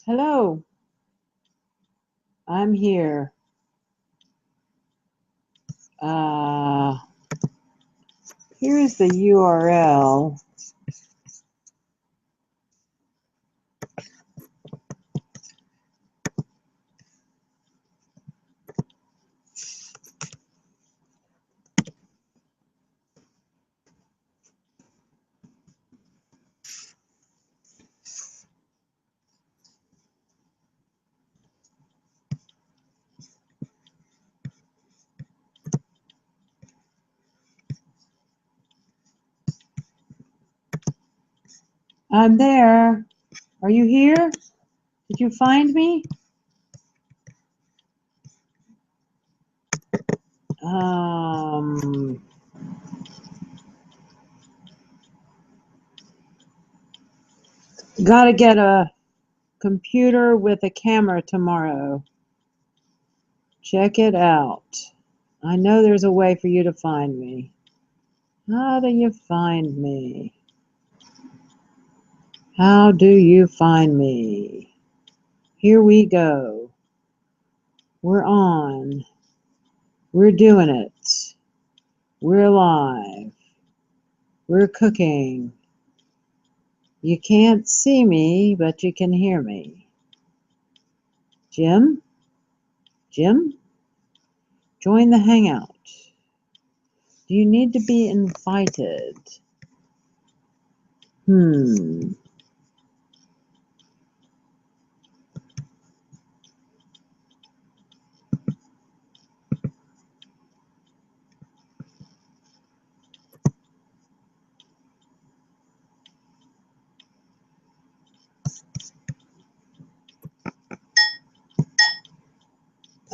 Hello, I'm here. Uh, Here's the URL. I'm there. Are you here? Did you find me? Gotta get a computer with a camera tomorrow. Check it out. I know there's a way for you to find me. How do you find me? How do you find me? Here we go. We're on. We're doing it. We're live. We're cooking. You can't see me, but you can hear me. Jim? Jim? Join the Hangout. Do you need to be invited?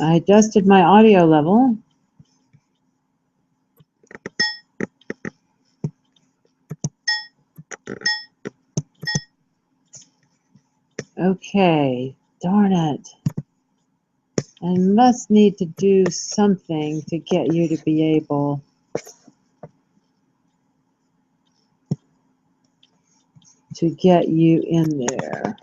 I adjusted my audio level. Okay, darn it. I must need to do something to get you to be able to get you in there.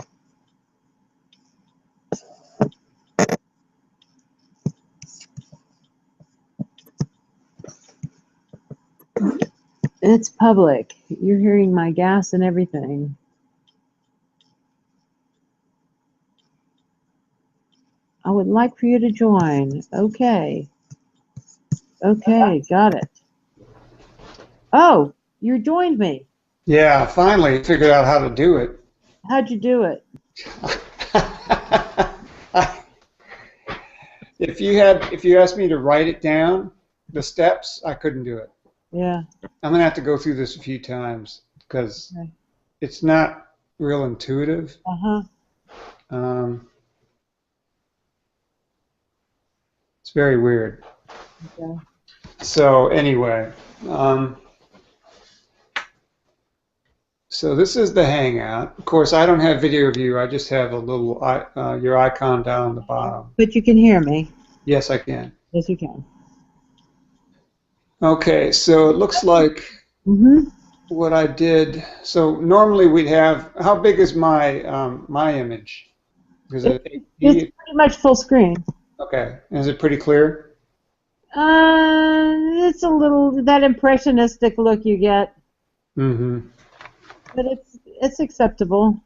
It's public. You're hearing my gas and everything. I would like for you to join. Okay. Okay, got it. Oh, you joined me. Yeah, finally figured out how to do it. How'd you do it? If you asked me to write it down, the steps, I couldn't do it. Yeah. I'm gonna have to go through this a few times because Okay. it's not real intuitive. Uh-huh. It's very weird. Okay. So anyway, so this is the Hangout. Of course, I don't have video view. I just have a little your icon down the bottom. But you can hear me. Yes, I can. Yes, you can. Okay, so it looks like what I did. So normally we'd have. How big is my my image? Is it It's 8K? pretty much full screen. Okay. Is it pretty clear? It's a little that impressionistic look you get, Mm-hmm. but it's acceptable.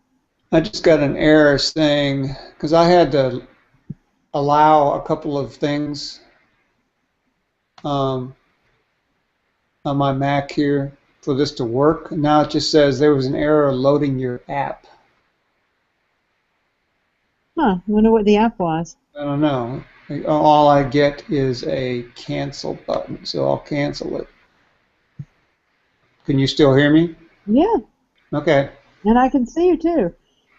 I just got an error saying because I had to allow a couple of things on my Mac here for this to work. Now it just says there was an error loading your app. Huh, I wonder what the app was. I don't know. All I get is a cancel button, so I'll cancel it. Can you still hear me? Yeah, Okay. and I can see you too.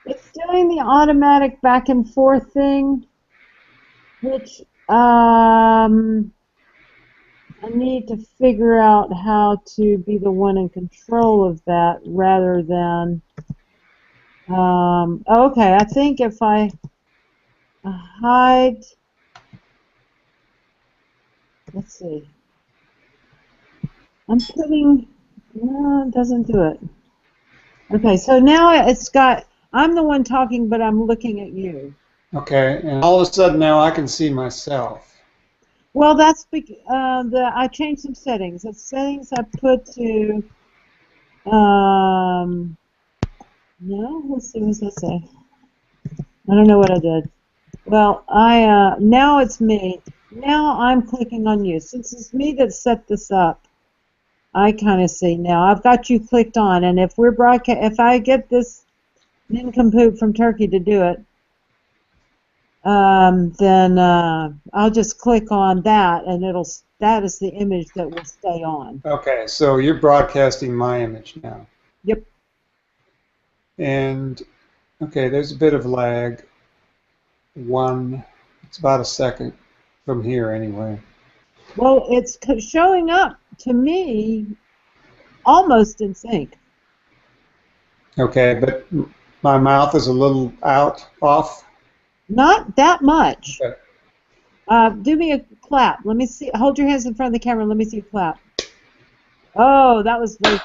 It's doing the automatic back and forth thing, which I need to figure out how to be the one in control of that rather than okay, I think if I hide, let's see, I'm putting, no, it doesn't do it. Okay, so now it's got I'm the one talking, but I'm looking at you. Okay, and all of a sudden now I can see myself. Well, that's I changed some settings. The settings I put to no. Let's see. What's that say? I don't know what I did. Well, now it's me. Now I'm clicking on you. Since it's me that set this up, I kind of see now. I've got you clicked on, and if if I get this nincompoop from Turkey to do it, then I'll just click on that, and that is the image that will stay on. Okay, so you're broadcasting my image now. Yep. And okay, there's a bit of lag. It's about a second from here anyway. Well, it's showing up to me almost in sync. Okay, but my mouth is a little off. Not that much. Okay. Do me a clap. Let me see. Hold your hands in front of the camera. Let me see you clap. Oh, that was very.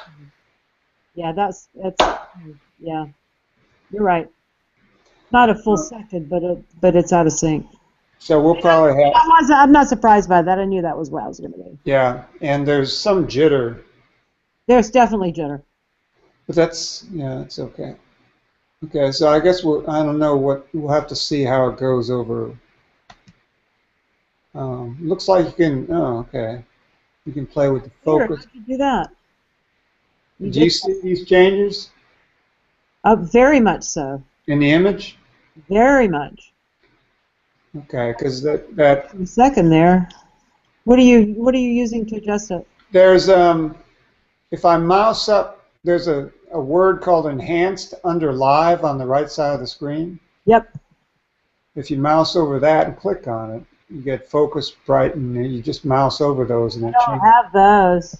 Yeah, that's yeah. You're right. Not a full second, but it's out of sync. So we'll probably have. I'm not surprised by that. I knew that was what I was going to do. Yeah, and there's some jitter. There's definitely jitter. But that's okay. Okay, so I guess I don't know we'll have to see how it goes over. Looks like you can. Oh, okay. You can play with the focus. Sure, you can do that. Do you see these changes? Very much so. In the image? Very much. Okay, because that. A second there. What are you using to adjust it? There's if I mouse up, there's a word called enhanced under live on the right side of the screen. Yep. If you mouse over that and click on it, you get focus, brighten, and you just mouse over those and it changes. I don't have those.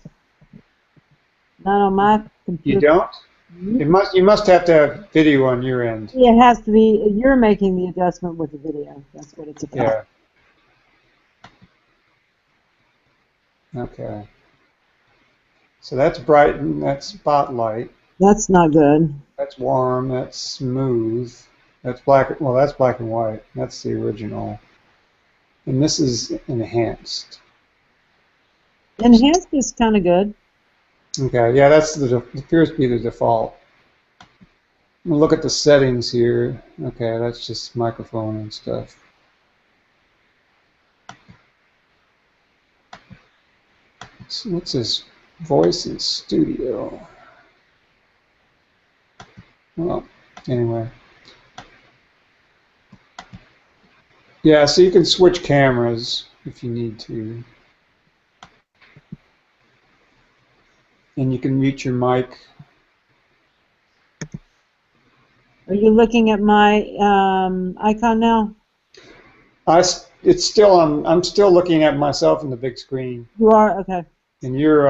Not on my computer. You don't? You must have to have video on your end. Yeah, it has to be. You're making the adjustment with the video. That's what it's about. Yeah. Okay. So that's brighten. That's spotlight. That's not good. That's warm. That's smooth. That's black. Well, that's black and white. That's the original. And this is enhanced. Enhanced is kind of good. Okay, yeah, appears to be the default. We'll look at the settings here. Okay, that's just microphone and stuff. So what's this? Voice in studio. Well, anyway. Yeah, so you can switch cameras if you need to. And you can mute your mic. Are you looking at my icon now? It's still on. I'm still looking at myself in the big screen. You are? Okay. And your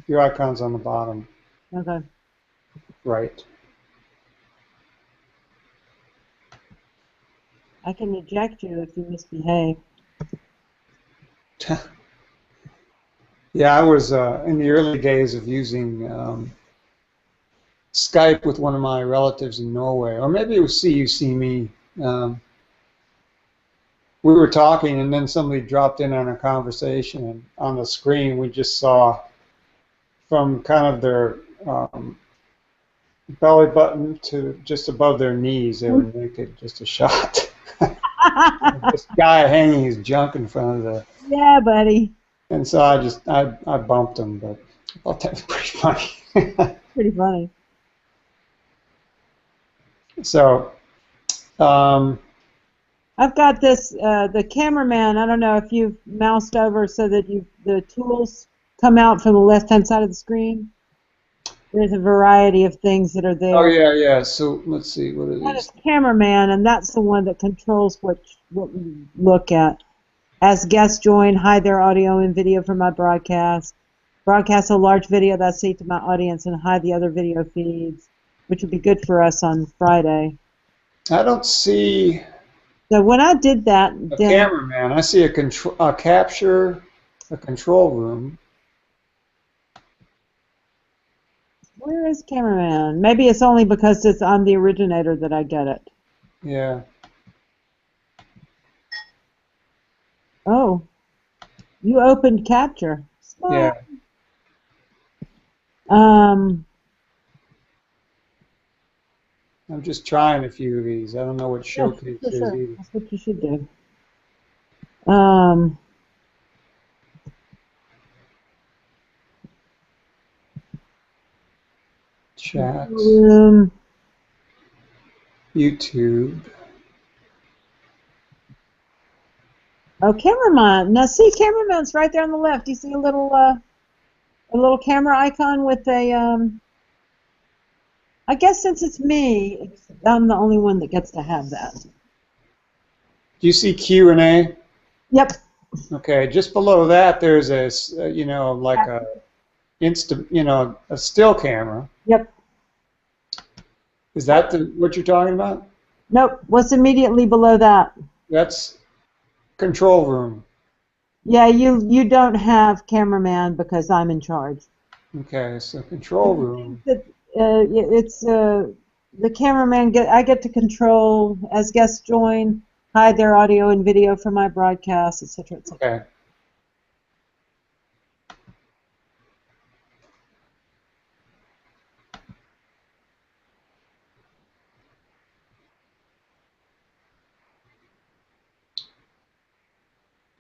icon's on the bottom. Okay. Right. I can eject you if you misbehave. Yeah, I was in the early days of using Skype with one of my relatives in Norway, or maybe it was See You See Me. We were talking, and then somebody dropped in on a conversation, and on the screen we just saw from kind of their belly button to just above their knees, they were naked, just a shot. This guy hanging his junk in front of the... Yeah, buddy. And so I bumped him, but I thought that was pretty funny. Pretty funny. So, I've got this, the cameraman, I don't know if you've moused over so that the tools come out from the left-hand side of the screen. There's a variety of things that are there. Oh, yeah. So, let's see, what it That is. is cameraman, and that's the one that controls what we look at. As guests join, hide their audio and video from my broadcast. Broadcast a large video that I see to my audience and hide the other video feeds, which would be good for us on Friday. I don't see So when I did that, a cameraman. I see a capture, a control room. Where is cameraman? Maybe it's only because it's on the originator that I get it. Yeah. Oh, you opened capture. Yeah. Smart. Um, I'm just trying a few of these. I don't know what yes, showcase for is sure. either. That's what you should do. Um, Chat, um, YouTube. oh, cameraman. Now see, cameraman's right there on the left. You see a little camera icon with a I guess since it's me, I'm the only one that gets to have that. Do you see Q&A? Yep. Okay, just below that there's a, like a a still camera. Yep. Is that what you're talking about? Nope. What's immediately below that? That's control room. Yeah, you don't have cameraman because I'm in charge. Okay, so control room. It's the cameraman I get to control as guests join, hide their audio and video from my broadcast, etc., etc. Okay.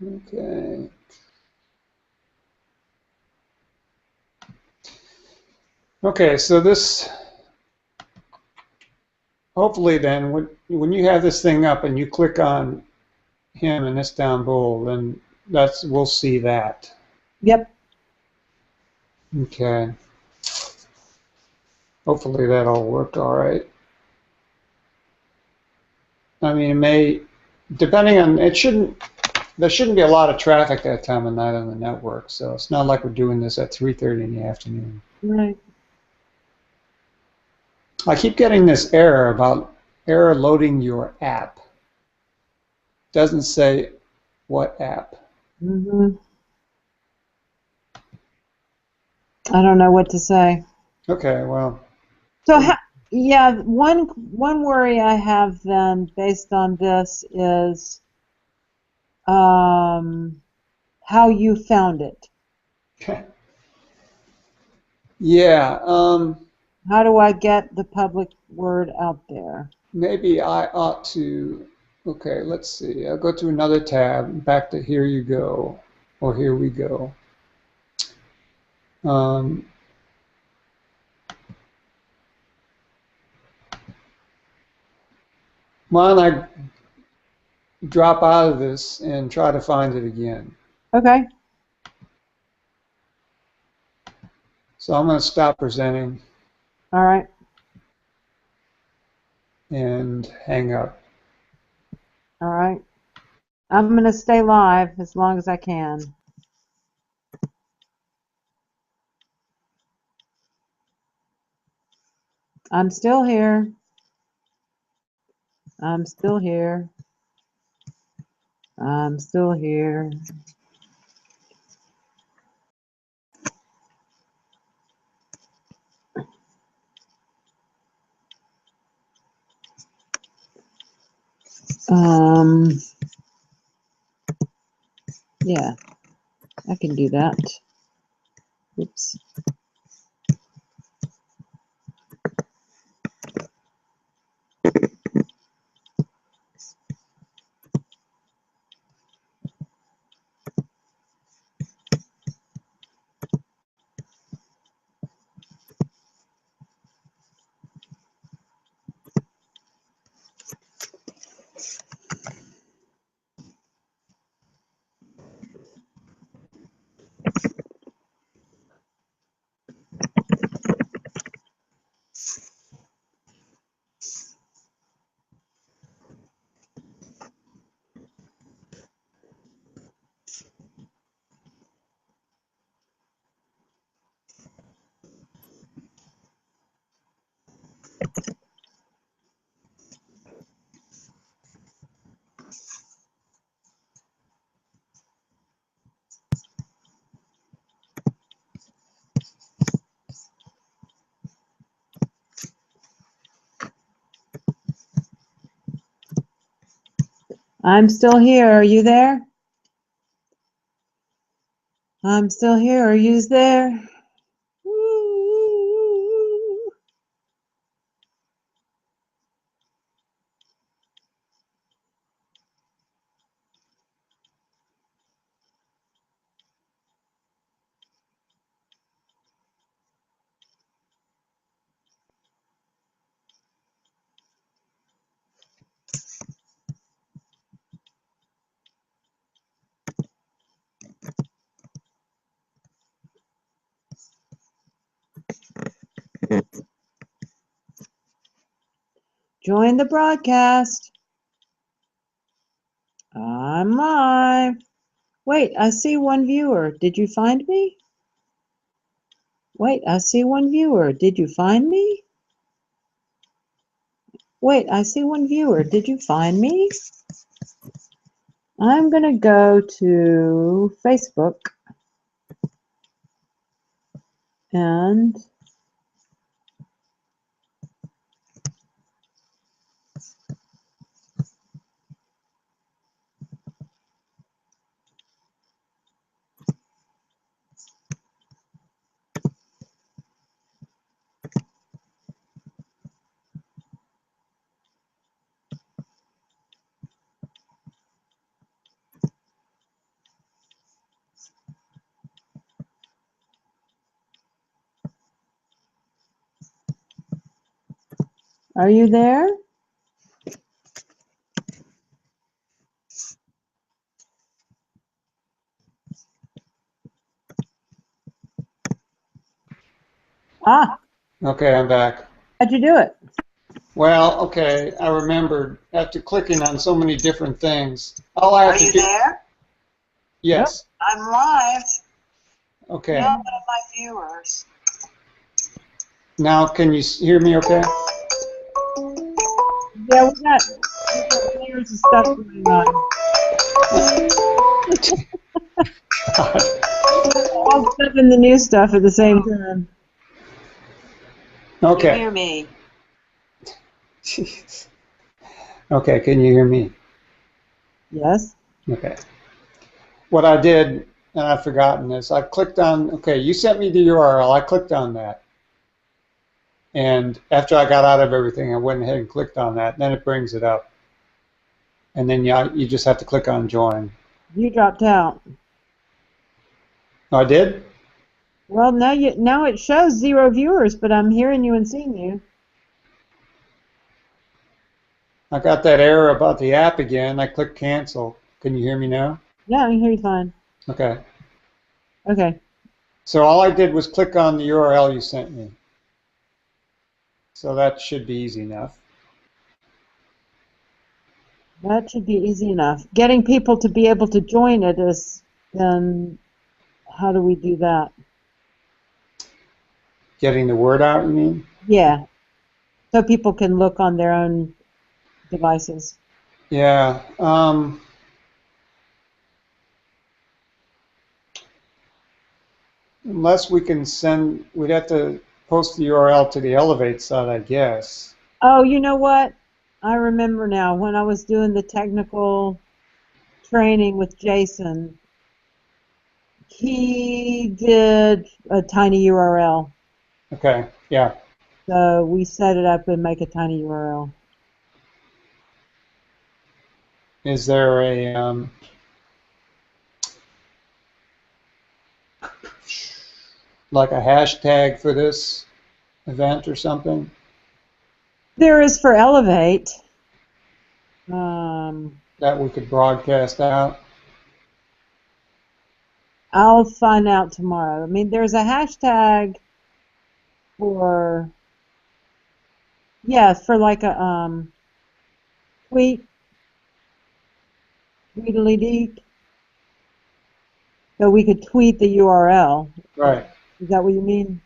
Okay. Okay, so this, hopefully then, when you have this thing up and you click on him in Istanbul, then we'll see that. Yep. Okay. Hopefully that all worked all right. I mean, it may, depending on, there shouldn't be a lot of traffic that time of night on the network, so it's not like we're doing this at 3:30 in the afternoon. Right. I keep getting this error about error loading your app. Doesn't say what app. Mhm. I don't know what to say. Okay, well, So, yeah, one worry I have then, based on this, is how you found it. yeah, How do I get the public word out there? maybe I ought to, okay, let's see. I'll go to another tab, back to here you go, or here we go. Um, why don't I drop out of this and try to find it again? Okay. So I'm going to stop presenting All right. and hang up. All right. I'm going to stay live as long as I can. I'm still here. I'm still here. I'm still here. Yeah, I can do that. Oops. I'm still here. Are you there? I'm still here. Are you there? Woo. Join the broadcast. I'm live. Wait, I see one viewer. Did you find me? Wait, I see one viewer. Did you find me? Wait, I see one viewer. Did you find me? I'm going to go to Facebook and are you there? Ah, Okay, I'm back. how'd you do it? Well, okay, I remembered after clicking on so many different things. All I have Are to you do. there? Yes. I'm live. Okay. You're one of my viewers. Now, can you hear me okay? Yeah, we got layers of stuff going on. All stuff and the new stuff at the same time. You Okay. hear me? Jeez. Okay, can you hear me? Yes. Okay. What I did, and I've forgotten this, I clicked on, okay, you sent me the URL, I clicked on that. And after I got out of everything, I went ahead and clicked on that. Then it brings it up. And then you just have to click on join. You dropped out. Oh, I did? Well, now it shows 0 viewers, but I'm hearing you and seeing you. I got that error about the app again. I clicked cancel. Can you hear me now? Yeah, I can hear you fine. Okay. Okay. So all I did was click on the URL you sent me. So that should be easy enough. That should be easy enough. Getting people to be able to join it is, then how do we do that? Getting the word out, you mean? Yeah. So people can look on their own devices. Yeah. Unless we can send, we'd have to post the URL to the Elevate site, I guess. Oh, you know what? I remember now when I was doing the technical training with Jason, he did a tiny URL. Okay. Yeah. So we set it up and make a tiny URL. Is there a like a hashtag for this event or something? There is for Elevate. Um, That we could broadcast out? I'll find out tomorrow. I mean, there's a hashtag for, yeah, for like a tweetily deek. So we could tweet the URL. Right. Is that what you mean?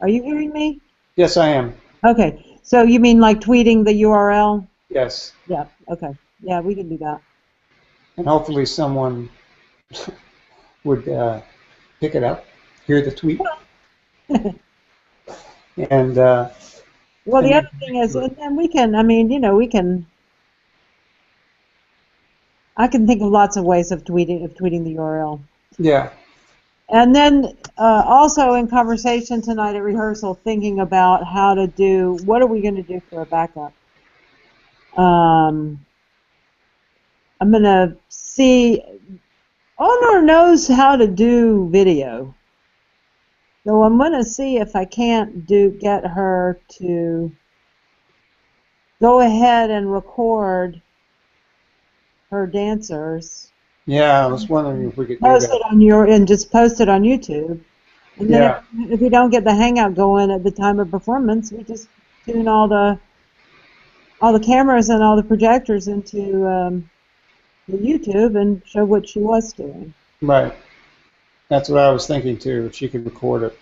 Are you hearing me? Yes, I am. Okay. So you mean like tweeting the URL? Yes. Yeah. Okay. Yeah, we can do that. And hopefully someone would pick it up, hear the tweet, and Well, And the you other can thing link is, to it. and we can, I mean, we can. I can think of lots of ways of tweeting the URL. Yeah. And then also in conversation tonight at rehearsal, thinking about how to do, what are we going to do for a backup? I'm going to see, Honor knows how to do video. So I'm going to see if I can't get her to go ahead and record her dancers. Yeah, I was wondering if we could do Post that. it on and just post it on YouTube. And then Yeah. if we don't get the Hangout going at the time of performance, we just tune all the cameras and all the projectors into the YouTube and show what she was doing. Right. That's what I was thinking too. If she could record it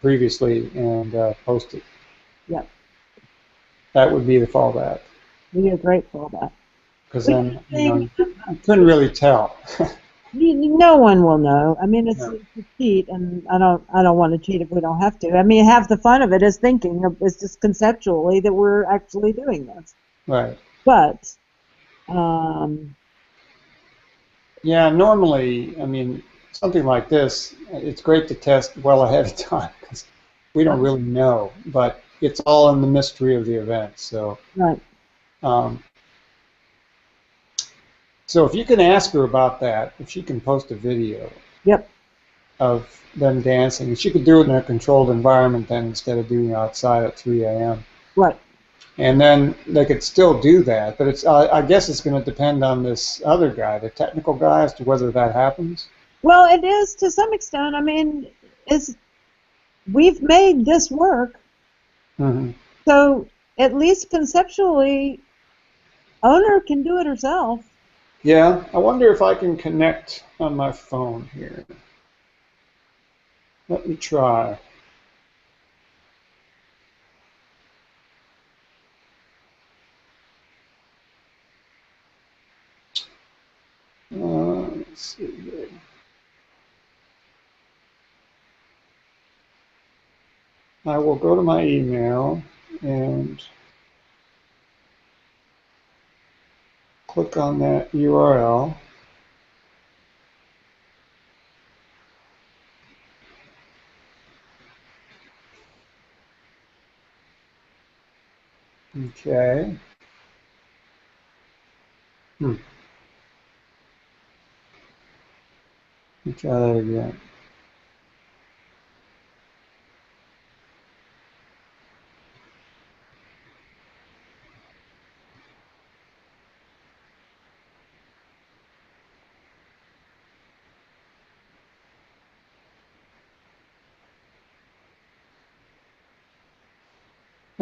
previously and post it, Yep, that would be the fallback. we are grateful for that. Because We then, can sing. you couldn't really tell. No one will know. I mean, it's No. a cheat, and I don't want to cheat if we don't have to. I mean, half the fun of it is thinking, is just conceptually that we're actually doing this. Right. But Yeah, normally, I mean, something like this, it's great to test well ahead of time because we don't really know, but it's all in the mystery of the event. So, right. um, so if you can ask her about that, if she can post a video Yep. of them dancing, she could do it in a controlled environment then instead of doing it outside at 3 a.m. Right. And then they could still do that, but it's I guess it's going to depend on this other guy, the technical guy, as to whether that happens. Well, it is to some extent. I mean, we've made this work, Mm-hmm. so at least conceptually, Owner can do it herself. Yeah, I wonder if I can connect on my phone here. Let me try. Let's see here. I will go to my email and click on that URL. Okay. Let me try that again.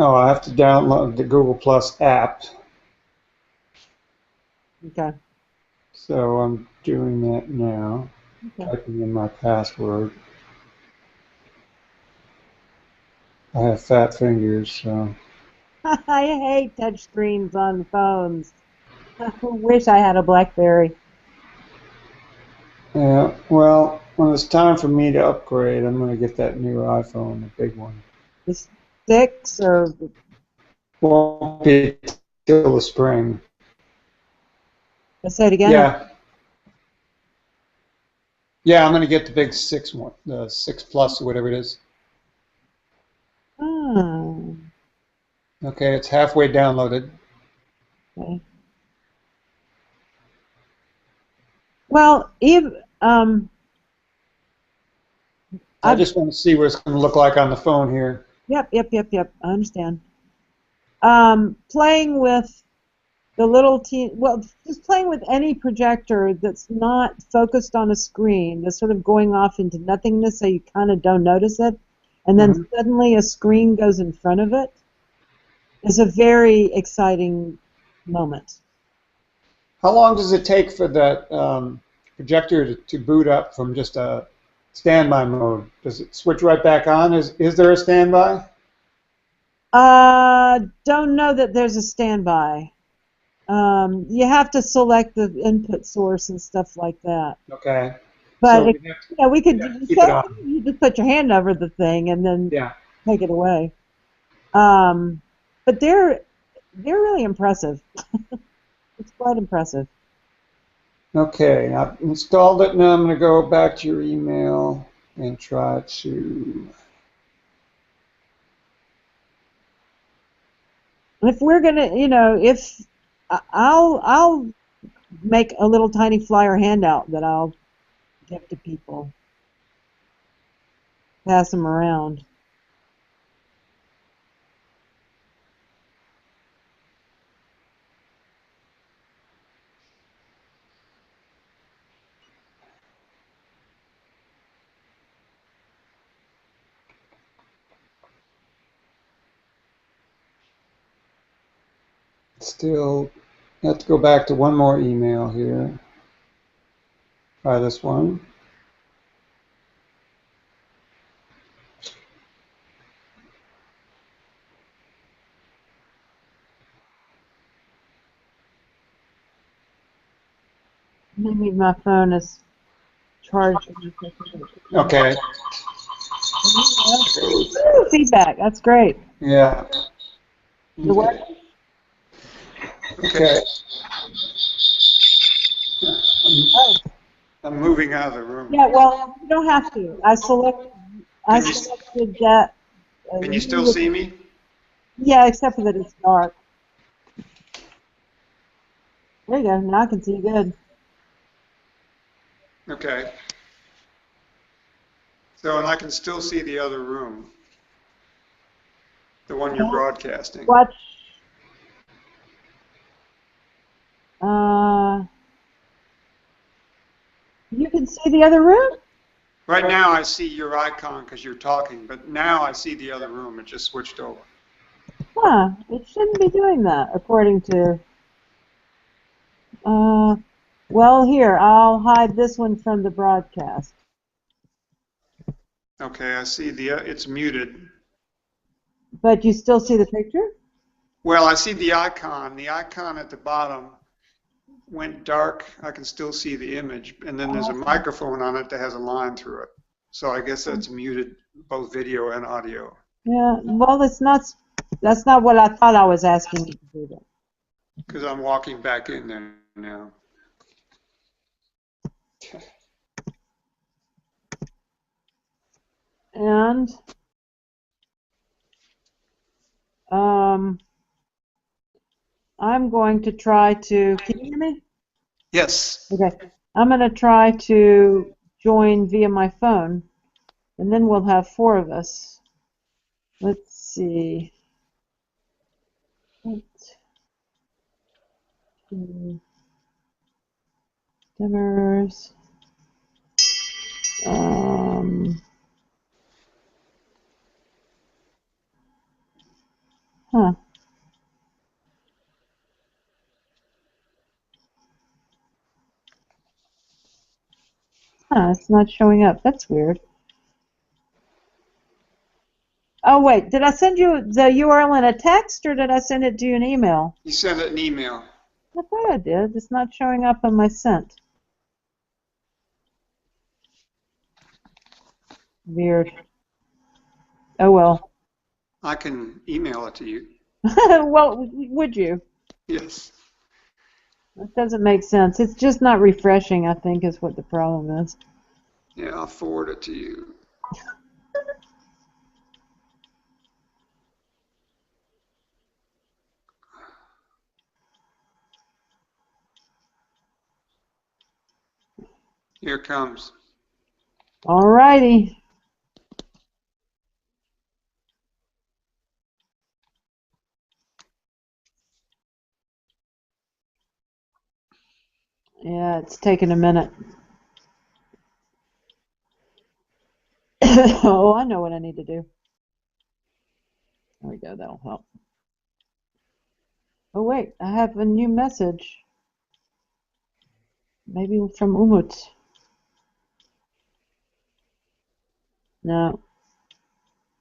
Oh, I have to download the Google Plus app. Okay. So I'm doing that now. Okay. Typing in my password. I have fat fingers, so. I hate touch screens on phones. I wish I had a BlackBerry. Yeah, well, when it's time for me to upgrade, I'm going to get that new iPhone, the big one. The 6 or Won't be till the spring. say it again. Yeah. Yeah, I'm going to get the big 6 one, the 6 Plus or whatever it is. Oh, Okay, it's halfway downloaded. okay. Well, I just want to see what it's going to look like on the phone here. Yep. I understand. Playing with the little just playing with any projector that's not focused on a screen, that's sort of going off into nothingness so you kind of don't notice it, and then suddenly a screen goes in front of it, is a very exciting moment. How long does it take for that projector to boot up from just a standby mode? Does it switch right back on? Is there a standby? Don't know that there's a standby. You have to select the input source and stuff like that. Okay. But So we could keep it on. you just put your hand over the thing and then take it away. But they're really impressive. It's quite impressive. Okay, I've installed it. Now I'm going to go back to your email and try to. If we're gonna, if I'll make a little tiny flyer handout that I'll give to people, pass them around. Still have to go back to one more email here. Try this one. Maybe my phone is charged. Okay. Ooh, feedback. That's great. Yeah. The what? Okay. Oh, I'm moving out of the room. yeah. Well, you don't have to. I selected that. Can you still see me? Yeah, except for that it's dark. There you go. Now I can see you good. Okay. So, and I can still see the other room, the one you're broadcasting. Watch. You can see the other room? Right now I see your icon because you're talking, but now I see the other room. It just switched over. Huh. It shouldn't be doing that, according to... well, here, I'll hide this one from the broadcast. Okay, I see it's muted. But you still see the picture? Well, I see the icon. The icon at the bottom went dark. I can still see the image. And then there's a microphone on it that has a line through it. So I guess that's muted, both video and audio. Yeah, well, that's not what I thought I was asking you to do then. Because I'm walking back in there now. And I'm going to try to... Can you hear me? Yes. Okay. I'm going to try to join via my phone, and then we'll have 4 of us. Let's see. 8, 2, dimmers. Huh. Huh, it's not showing up. That's weird. Oh, wait. Did I send you the URL in a text, or did I send it to you in email? You sent an email. I thought I did. It's not showing up on my sent. Weird. Oh, well. I can email it to you. Well, would you? Yes. That doesn't make sense. It's just not refreshing, I think, is what the problem is. Yeah, I'll forward it to you. Here it comes. All righty. Yeah, it's taking a minute. Oh, I know what I need to do. There we go. That'll help. Oh, wait. I have a new message. Maybe from Umut. No.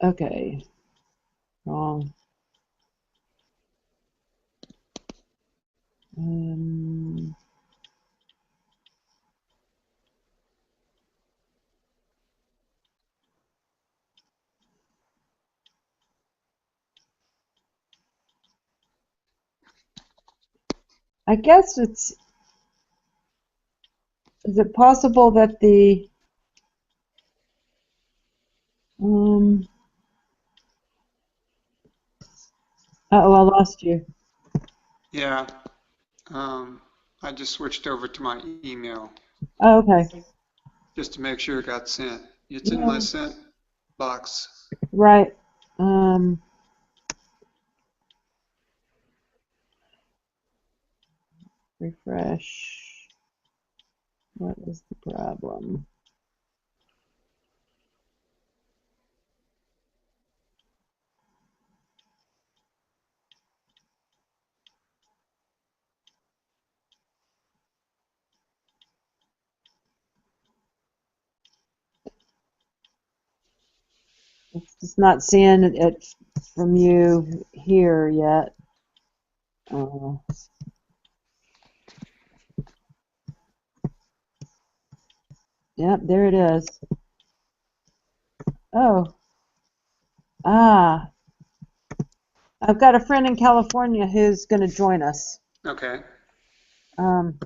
Okay. Wrong. Um, I guess is it possible that the, uh-oh, I lost you. Yeah. I just switched over to my email Oh, okay. just to make sure it got sent. It's in my Yeah, sent box. right. Um, refresh. What is the problem? It's just not seeing it from you here yet. Uh, yep, there it is. Oh, ah, I've got a friend in California who's going to join us. Okay. Um,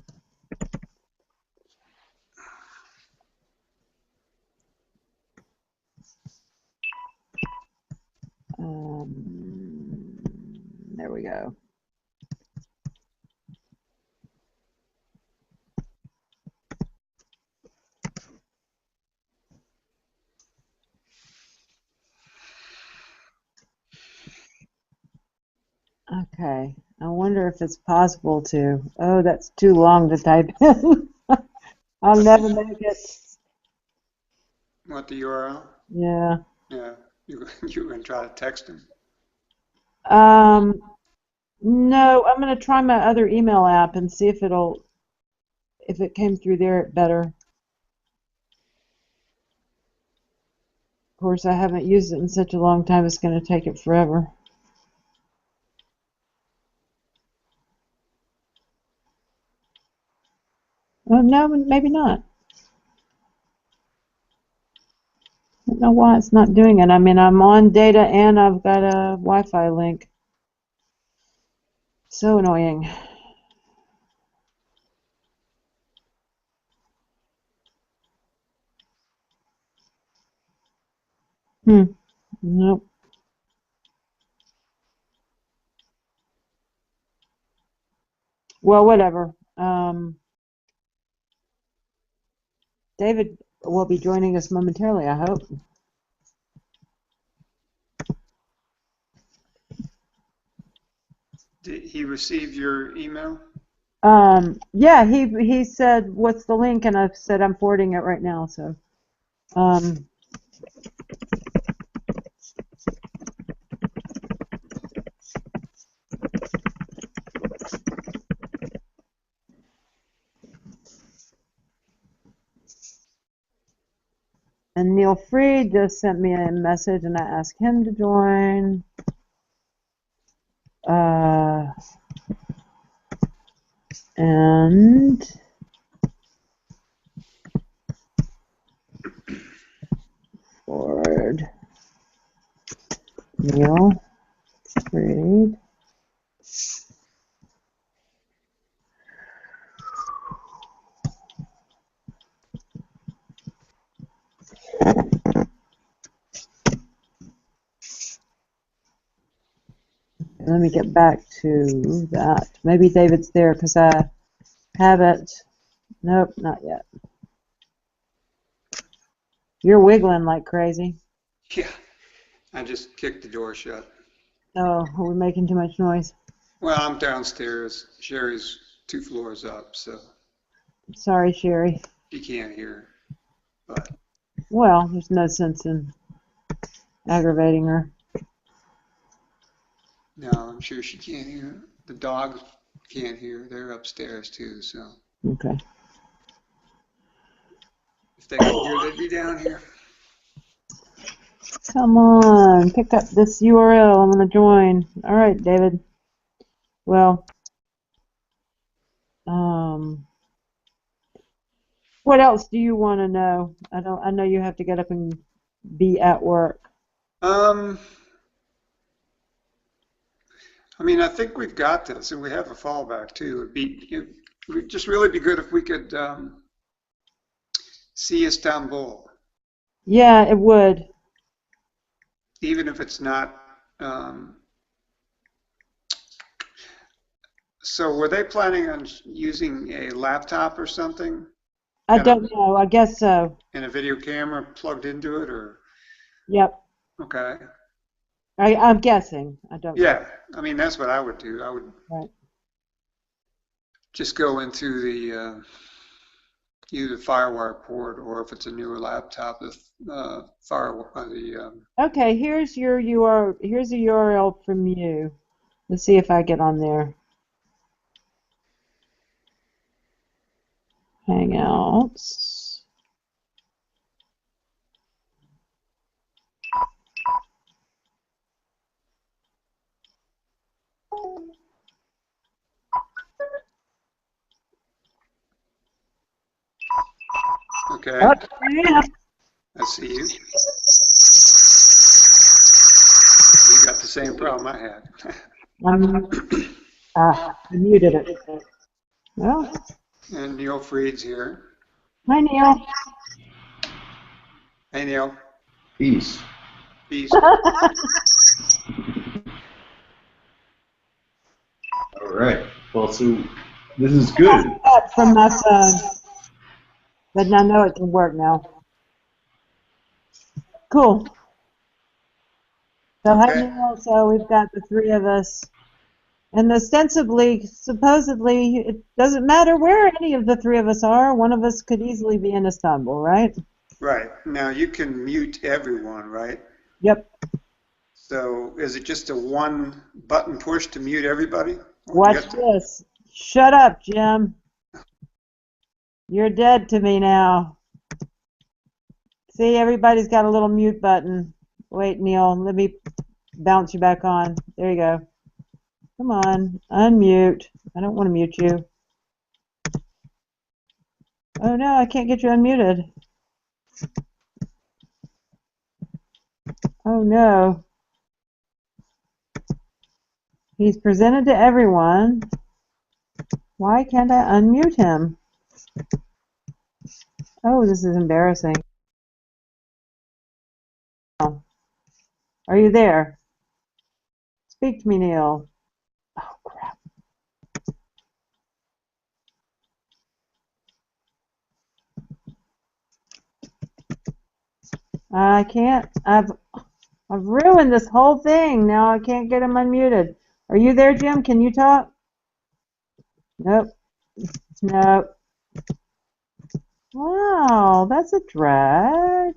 there we go. Okay, I wonder if it's possible to. Oh, that's too long to type in. I'll never make it. What, the URL? Yeah. Yeah. You can try to text him. Um, no, I'm going to try my other email app and see if it came through there better. Of course, I haven't used it in such a long time, it's going to take it forever. Oh, no, maybe not. I don't know why it's not doing it. I mean, I'm on data and I've got a Wi-Fi link. So annoying. Nope. Well, whatever. David will be joining us momentarily, I hope. Did he receive your email? Yeah, he said, "What's the link?" And I've said I'm forwarding it right now. So, um, and Neil Freed just sent me a message, and I asked him to join. And forward Neil Freed. Let me get back to that. Maybe David's there because I have it. Nope, not yet. You're wiggling like crazy. Yeah. I just kicked the door shut. Oh, are we making too much noise? Well, I'm downstairs. Sherry's 2 floors up, so Sorry, Sherry. she can't hear. But Well, there's no sense in aggravating her. no, I'm sure she can't hear. The dogs can't hear. They're upstairs too, so Okay. if they could hear, they'd be down here. Come on, pick up this URL. I'm going to join. All right, David. Well, what else do you want to know? I know you have to get up and be at work. Um, I mean, I think we've got this, and we have a fallback too. It would just really be good if we could see Istanbul, Yeah, it would. even if it's not. So, were they planning on using a laptop or something, I and a don't know. I guess so. video camera plugged into it, or Yep. okay? I'm guessing. I don't know. Yeah, I mean that's what I would do. I would Right. just go into the either FireWire port, or if it's a newer laptop, the Okay, here's your URL. Here's a URL from you. Let's see if I get on there. Hangouts. okay. Oh, yeah. I see you. You got the same problem I had. I muted it. Well, And Neil Fried's here. hi, Neil. Hey, Neil. Peace. Peace. All right. Well, so this is good. From my phone. But I know it can work now. Cool. So, hi, Okay. Neil. So, we've got the three of us. And ostensibly, supposedly, it doesn't matter where any of the three of us are. One of us could easily be in Istanbul, right? Right. Now you can mute everyone, right? Yep. So is it just a one button push to mute everybody? Or do you Watch have to- this. Shut up, Jim. You're dead to me now. See, everybody's got a little mute button. Wait, Neil, let me bounce you back on. There you go. Come on, unmute. I don't want to mute you. Oh no, I can't get you unmuted. Oh no. He's presented to everyone. Why can't I unmute him? Oh, this is embarrassing. Are you there? Speak to me, Neil. Oh, crap. I can't. I've ruined this whole thing. Now I can't get him unmuted. Are you there, Jim? Can you talk? Nope. Nope. Wow, that's a drag.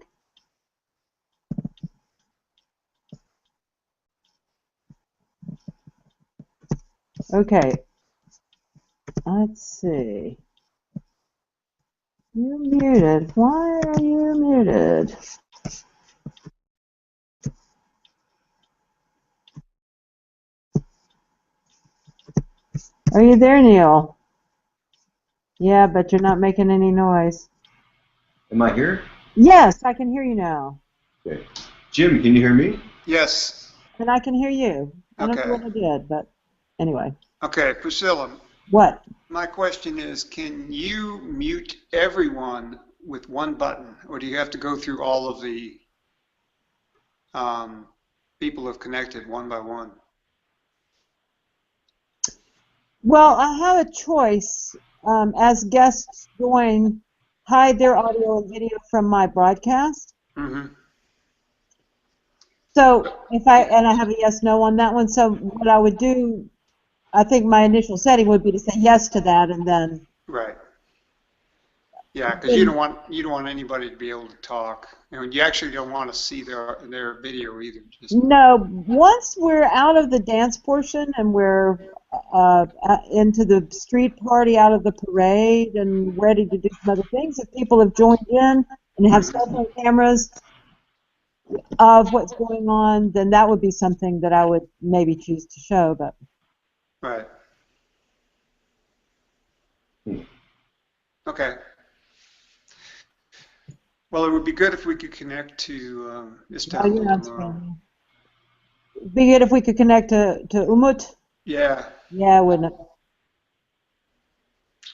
Okay. Let's see. You're muted. Why are you muted? Are you there, Neil? Yeah, but you're not making any noise. Am I here? Yes, I can hear you now. Okay. Jim, can you hear me? Yes. And I can hear you. I don't Okay. know what I did, but anyway. Okay, Priscilla, What? my question is, can you mute everyone with one button, or do you have to go through all of the people who have connected one by one? Well, I have a choice. As guests join, hide their audio and video from my broadcast. Mm-hmm. So and I have a yes, no on that one. So what I would do, I think my initial setting would be to say yes to that, and then. Right. Yeah, because you don't want anybody to be able to talk. You actually don't want to see their video either. Just No, once we're out of the dance portion and we're into the street party, out of the parade, and ready to do some other things, if people have joined in and have cell phone cameras of what's going on, then that would be something that I would maybe choose to show. But right. Okay. Well, it would be good if we could connect to oh, Istanbul you're not tomorrow. Be good if we could connect to Umut. Yeah. Yeah, wouldn't it?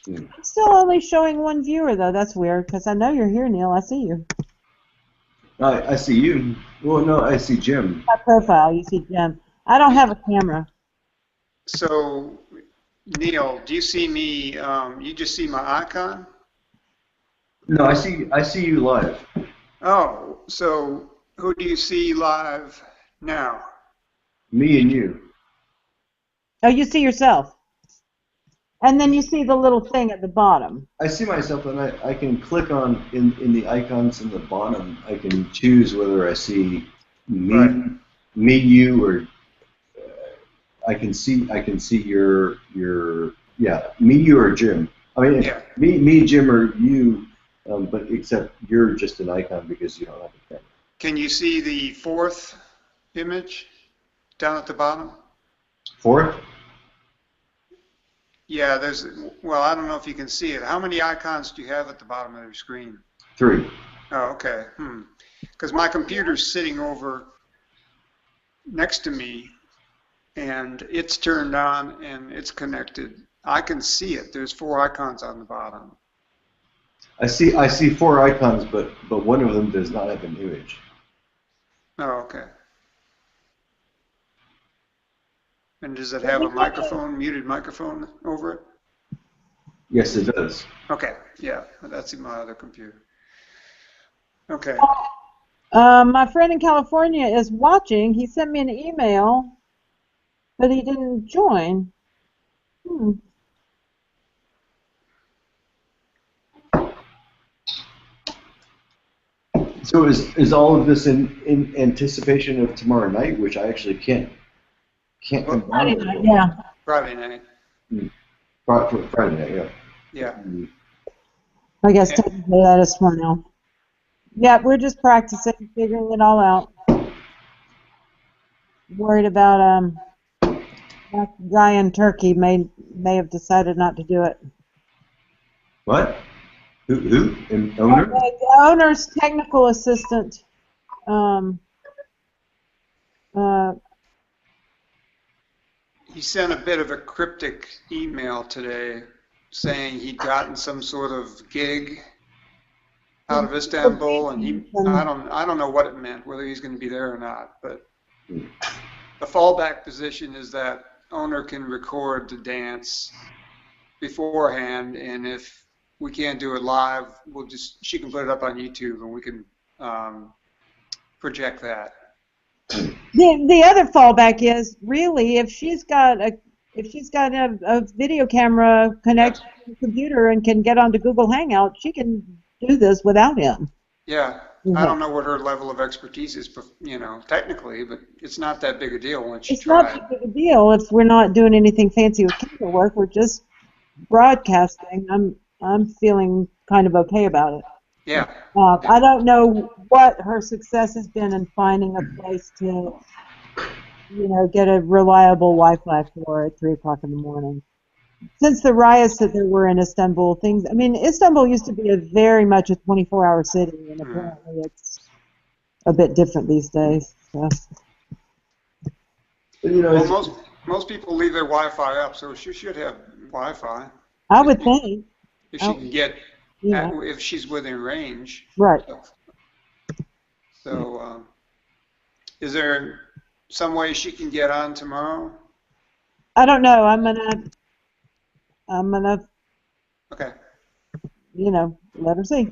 Hmm. I'm still only showing one viewer, though. That's weird, because I know you're here, Neil. I see you. I see you. Well, no, I see Jim. My profile, you see Jim. I don't have a camera. So, Neil, do you see me? You just see my icon? No, I see you live. Oh, so who do you see live now? Me and you. Oh, you see yourself. And then you see the little thing at the bottom. I see myself, and I can click on in the icons in the bottom. I can choose whether I see Right. me, you, or I can see your yeah, me, you, or Jim. I mean, Yeah. me, Jim, or you, but except you're just an icon because you don't have a camera. Can you see the fourth image down at the bottom? Fourth, Yeah, well, I don't know if you can see it. How many icons do you have at the bottom of your screen? 3. Oh, okay. Because my computer's sitting over next to me and it's turned on and it's connected. I can see it. There's 4 icons on the bottom. I see 4 icons, but one of them does not have an image. Oh, okay. And does it have a microphone, muted microphone over it? Yes, it does. Okay, yeah, that's in my other computer. Okay. My friend in California is watching. He sent me an email, but he didn't join. So is all of this in anticipation of tomorrow night, which I actually can't Well, come down with. Yeah. Friday night. Friday night, yeah. Yeah. I guess Yeah. technically that is tomorrow. Yeah, we're just practicing, figuring it all out. Worried about that guy in Turkey may have decided not to do it. What? Who? An owner? The owner's technical assistant. Uh, He sent a bit of a cryptic email today saying he'd gotten some sort of gig out of Istanbul, and I don't know what it meant, whether he's going to be there or not. But the fallback position is that owner can record the dance beforehand, and if we can't do it live, she can put it up on YouTube, and we can project that. the other fallback is really if she's got a video camera connected to the computer and can get onto Google Hangouts, she can do this without him. Yeah, I don't know what her level of expertise is, technically, but it's not that big a deal once you It's try not it. that big a deal if we're not doing anything fancy with camera work. We're just broadcasting. I'm feeling kind of okay about it. Yeah. I don't know what her success has been in finding a place to, get a reliable Wi-Fi for at 3 o'clock in the morning. Since the riots that there were in Istanbul, Istanbul used to be very much a 24-hour city, and apparently it's a bit different these days. So. Well, most people leave their Wi-Fi up, so she should have Wi-Fi. I would think. If she can get, Yeah. if she's within range. Right. So, is there some way she can get on tomorrow? I don't know. I'm gonna, Okay. let her see.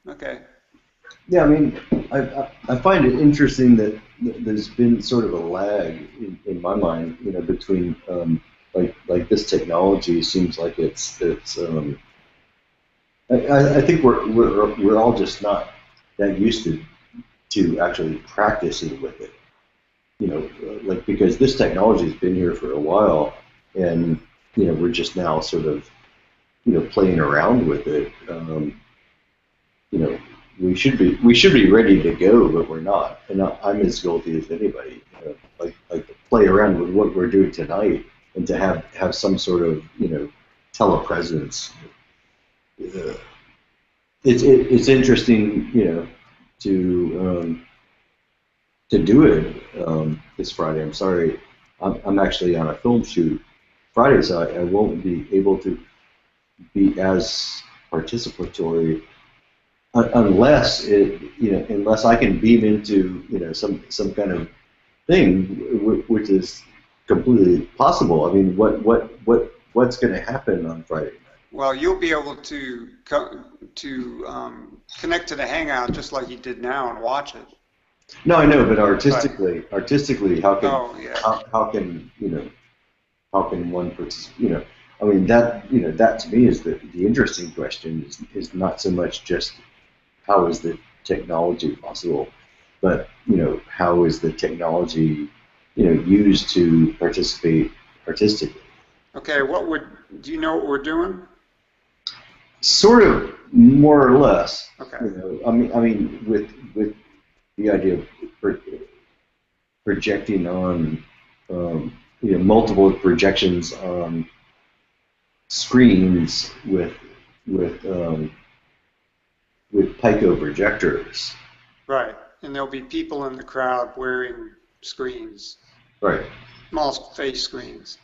Okay. Yeah, I mean, I find it interesting that there's been sort of a lag in my mind, between like this technology seems like it's I think we're all just not that used to actually practicing with it, because this technology has been here for a while, and we're just now sort of playing around with it. We should be ready to go, but we're not, and I'm as guilty as anybody. Like to play around with what we're doing tonight, and to have some sort of telepresence. It's interesting, to do it this Friday. I'm sorry I'm actually on a film shoot Friday, so I won't be able to be as participatory unless unless I can beam into some kind of thing, which is completely possible. I mean, what's going to happen on Friday night? Well, you'll be able to connect to the Hangout just like you did now and watch it. No, I know, but artistically, how can Oh, yeah. how can how can one participate? I mean that to me is the interesting question is not so much just how is the technology possible, but how is the technology used to participate artistically? Okay, do you know what we're doing? Sort of, more or less. Okay. I mean, with the idea of projecting on, multiple projections on screens with Pico projectors. Right, and there'll be people in the crowd wearing screens, Right. small face screens.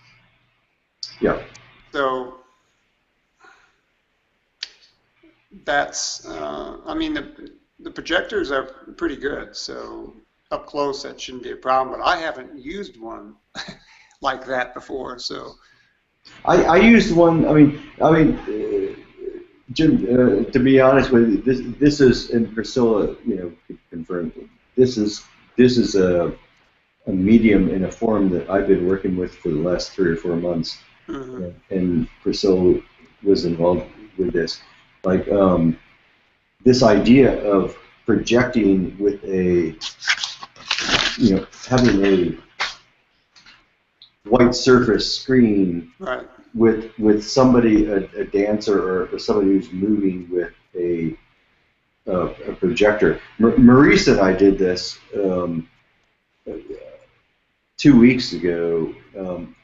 Yeah. So that's, I mean, the projectors are pretty good, so up close that shouldn't be a problem, but I haven't used one like that before, so. I used one. Jim, to be honest with you, this is, and Priscilla, could confirm. This is a medium in a form that I've been working with for the last 3 or 4 months, and Priscilla was involved with this. Like this idea of projecting with having a white surface screen. Right. With somebody, a dancer or somebody who's moving with a projector. Maurice and I did this 2 weeks ago.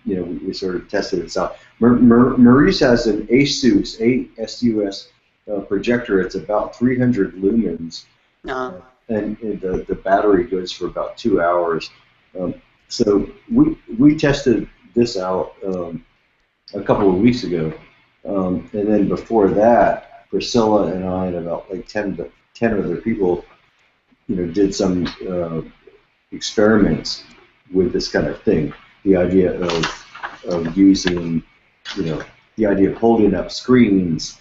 We sort of tested this out. Maurice has an ASUS projector. It's about 300 lumens, and the battery goes for about 2 hours. So we tested this out a couple of weeks ago, and then before that, Priscilla and I and about like 10 other people, did some experiments with this kind of thing. The idea of using, the idea of holding up screens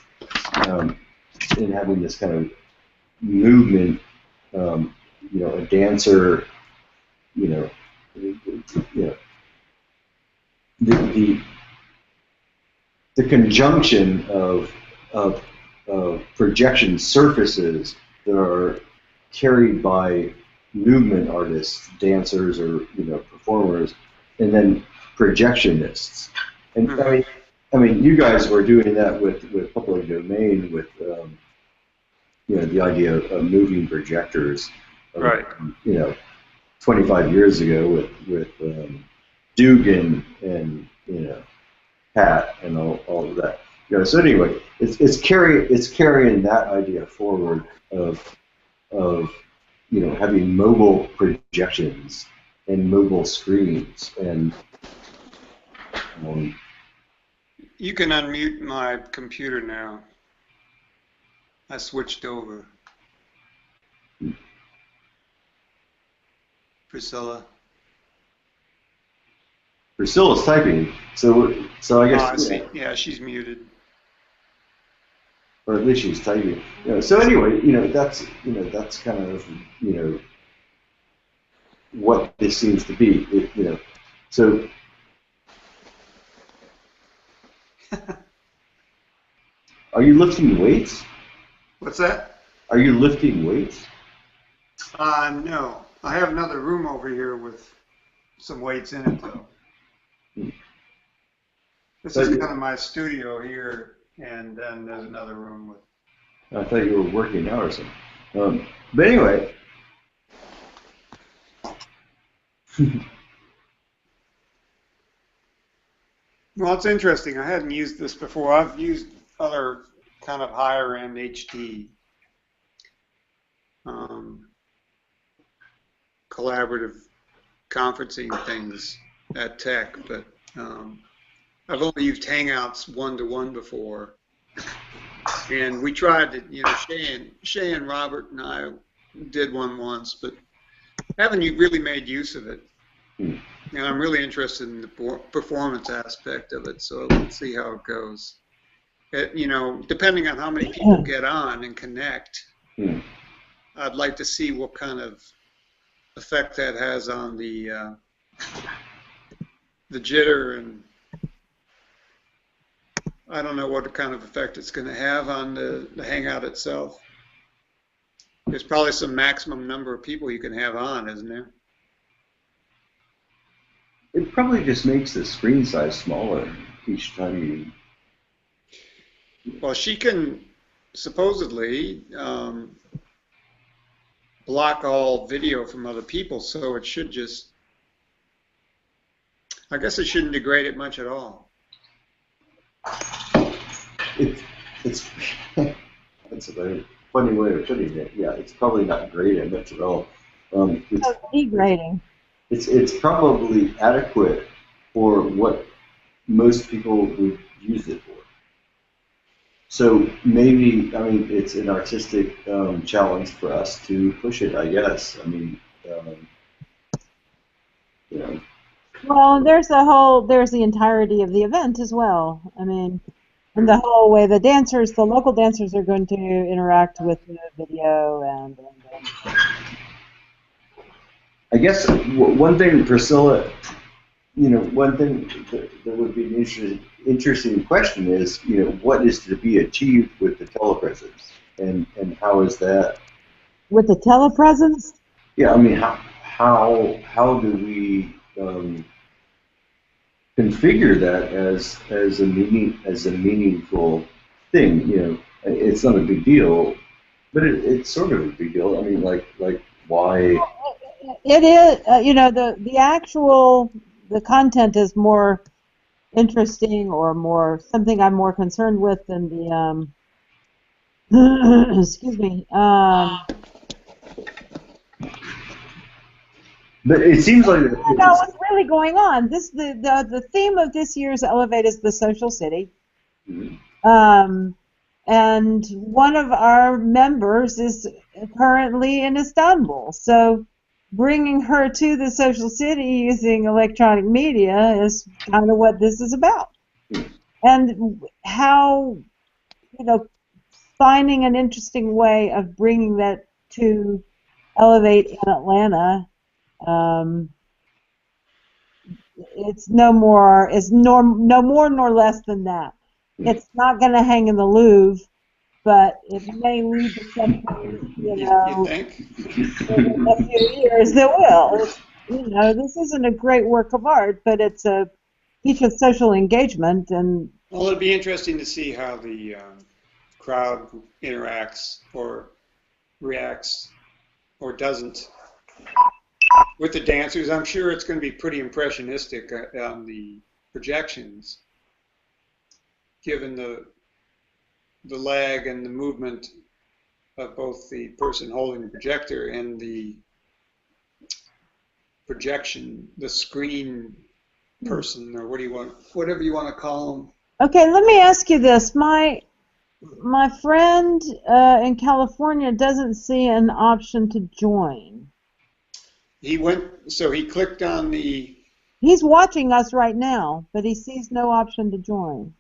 and having this kind of movement, a dancer, the conjunction of projection surfaces that are carried by movement artists, dancers, or performers, and then projectionists. And I mean, you guys were doing that with public domain with the idea of moving projectors. Right. 25 years ago with Dugan and Pat and all of that. So anyway, it's carrying that idea forward of having mobile projections and mobile screens and. You can unmute my computer now. I switched over. Priscilla's typing, so I guess. Oh, I see. Yeah, she's muted. Or at least she's typing. So anyway, that's kind of what this seems to be. So. Are you lifting weights? What's that? Are you lifting weights? No. I have another room over here with some weights in it, though. This is kind of my studio here, and then there's another room with. I thought you were working out or something. But anyway. Well, it's interesting. I hadn't used this before. I've used other kind of higher end HD collaborative conferencing things at tech, but I've only used Hangouts one-to-one before. And we tried to, Shay and Robert and I did one once, but haven't you really made use of it? And I'm really interested in the performance aspect of it, so we'll see how it goes. Depending on how many people get on and connect, I'd like to see what kind of effect that has on the jitter, and I don't know what kind of effect it's going to have on the Hangout itself. There's probably some maximum number of people you can have on, isn't there? It probably just makes the screen size smaller each time you. Well, she can supposedly block all video from other people, so it should just, I guess it shouldn't degrade it much at all. It's that's a very funny way of putting it. Yeah, it's probably not graded much at all. It's degrading. It's probably adequate for what most people would use it for. So maybe, I mean, it's an artistic challenge for us to push it, I guess. I mean, you know. Well, there's the entirety of the event as well. I mean, and the whole way the local dancers are going to interact with the video and I guess one thing, Priscilla, one thing that would be an interesting question is, what is to be achieved with the telepresence, and how is that? With the telepresence? Yeah, I mean, how do we configure that as a meaningful thing? It's not a big deal, but it's sort of a big deal. I mean, like why? It is, the content is more interesting or more something I'm more concerned with than the excuse me. But it seems like what's really going on. The theme of this year's Elevate is the social city. Mm-hmm. And one of our members is currently in Istanbul, so bringing her to the social city using electronic media is kind of what this is about. And how, finding an interesting way of bringing that to Elevate in Atlanta, it's no more nor less than that. It's not going to hang in the Louvre, but it may lead to something, You think? in a few years that will. This isn't a great work of art, but it's a piece of social engagement. And well, it'd be interesting to see how the crowd interacts or reacts or doesn't with the dancers. I'm sure it's going to be pretty impressionistic on the projections, given the lag and the movement of both the person holding the projector and the projection, the screen person, or whatever you want to call them. Okay, let me ask you this. My friend in California doesn't see an option to join. He clicked on the... He's watching us right now, but he sees no option to join.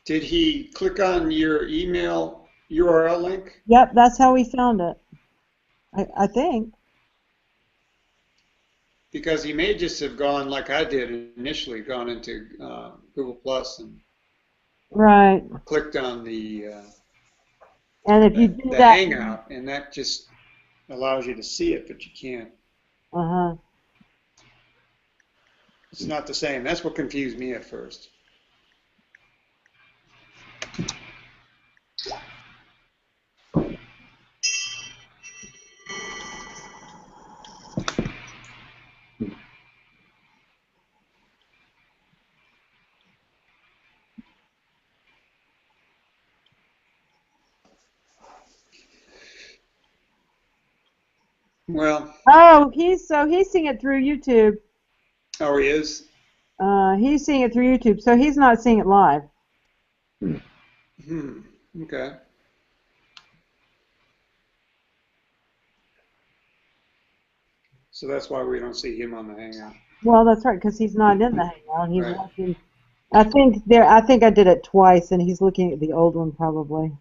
Did he click on your email URL link? Yep, that's how we found it. I think. Because he may just have gone like I did initially, gone into Google Plus and right. Clicked on the and if you do the that, Hangout, and that just allows you to see it, but you can't. It's not the same. That's what confused me at first. Well. Oh, he's seeing it through YouTube. Oh, he is? He's seeing it through YouTube, so he's not seeing it live. Okay. So that's why we don't see him on the Hangout. Well, that's right, because he's not in the Hangout. He's Right. watching. I think I did it twice, and he's looking at the old one probably.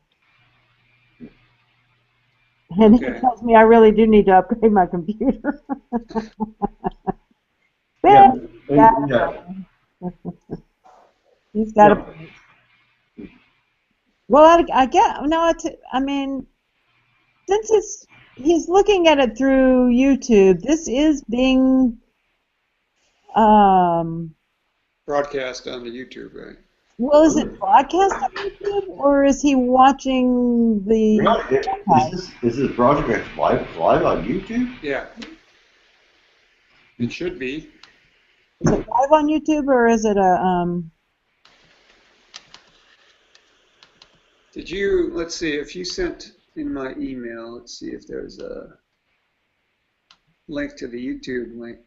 And he Okay. tells me I really do need to upgrade my computer. Yeah, Well, yeah. he's got a Yeah. point. Well, I get no. I mean, since he's looking at it through YouTube, this is being Broadcast on the YouTube, right? well, is it broadcast on YouTube or is he watching the Is this broadcast live on YouTube? Yeah. It should be. Is it live on YouTube or is it a Did you, let's see, if you sent in my email, let's see if there's a link to the YouTube link.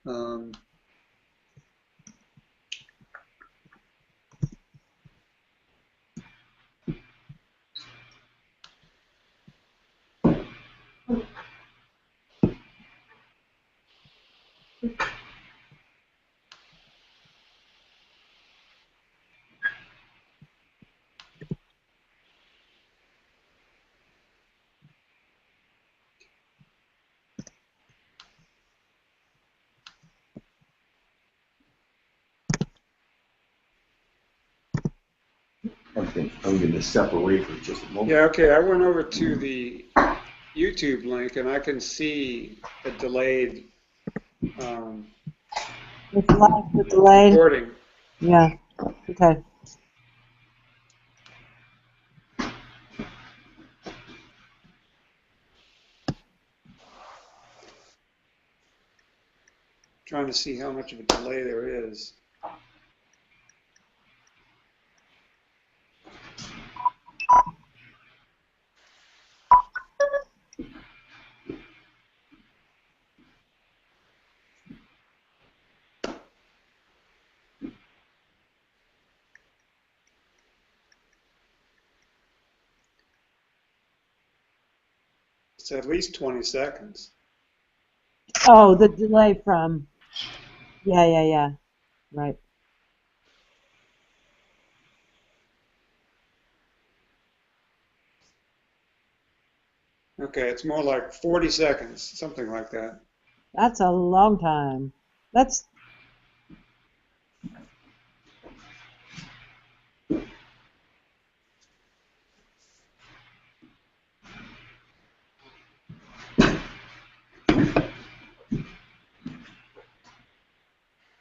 I'm going to step away for just a moment. Yeah, okay, I went over to the YouTube link and I can see a delayed it's live but delayed? recording. Yeah. Okay. Trying to see how much of a delay there is. It's at least 20 seconds. Oh, the delay from. Yeah. Right. Okay, it's more like 40 seconds, something like that. That's a long time. That's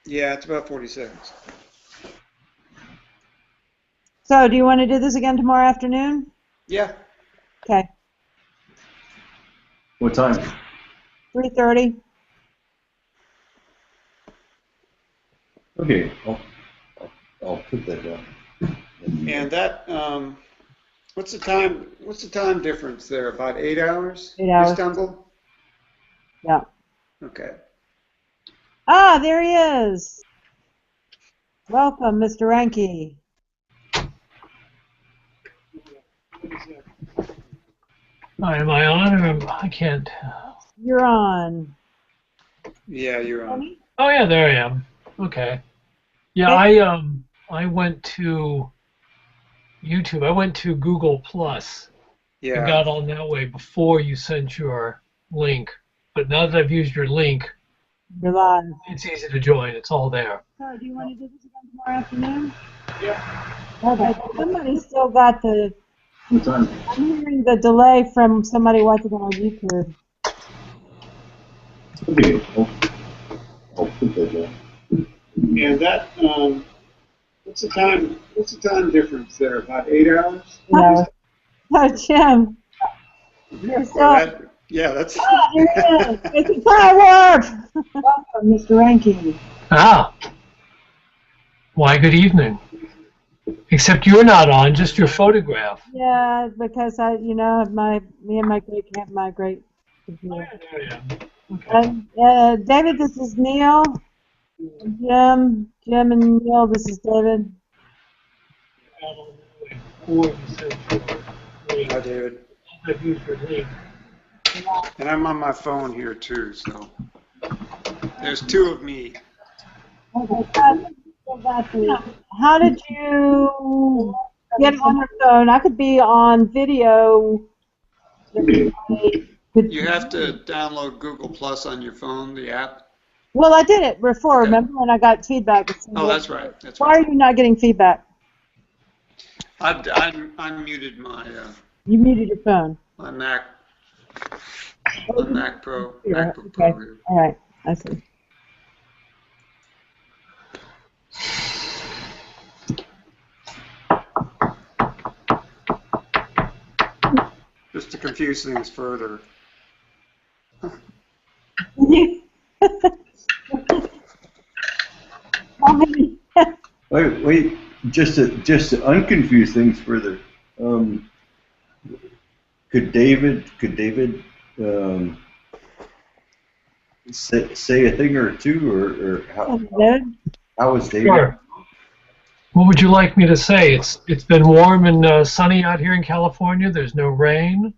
Yeah, it's about 40 seconds. so. Do you want to do this again tomorrow afternoon? Yeah. Okay. What time? 3:30. Okay, I'll put that down. And that, what's the time difference there? About 8 hours? 8 hours. Istanbul? Yeah. Okay. Ah, there he is. Welcome, Mr. Ranke. Am I on or I can't? You're on. Yeah, you're on. Oh yeah, there I am. Okay. Yeah, I went to YouTube. I went to Google Plus and Yeah. got on that way before you sent your link. But now that I've used your link, You're live. it's easy to join. It's all there. So, do you want to do this again tomorrow afternoon? Yeah. Okay. Somebody still got the. What time? I'm hearing the delay from somebody watching on YouTube. Okay, I'll put that down. And that, what's the time difference there? About 8 hours? No. Oh, Jim. You're still. Yeah, that's. Ah, here he is. It's a firework. Welcome, Mr. Ranke. Ah. Why, good evening. Except you're not on, just your photograph. Yeah, because me and my great computer. There I am. Okay. David, this is Neil. Jim and Neil, this is David. Hi, David. And I'm on my phone here too, so there's two of me. How did you get on your phone? I could be on video. You have to download Google Plus on your phone, the app. Well, I did it before, Okay. remember, when I got feedback. Oh, that's right. That's Why right. are you not getting feedback? I muted my You muted your phone. my Mac Oh, my Mac Pro here. MacBook Okay. Pro here. All right, I see. Just to confuse things further. How many? Wait, just to unconfuse things further. Could David say a thing or two, or how was David? Sure. What would you like me to say? It's been warm and sunny out here in California. There's no rain.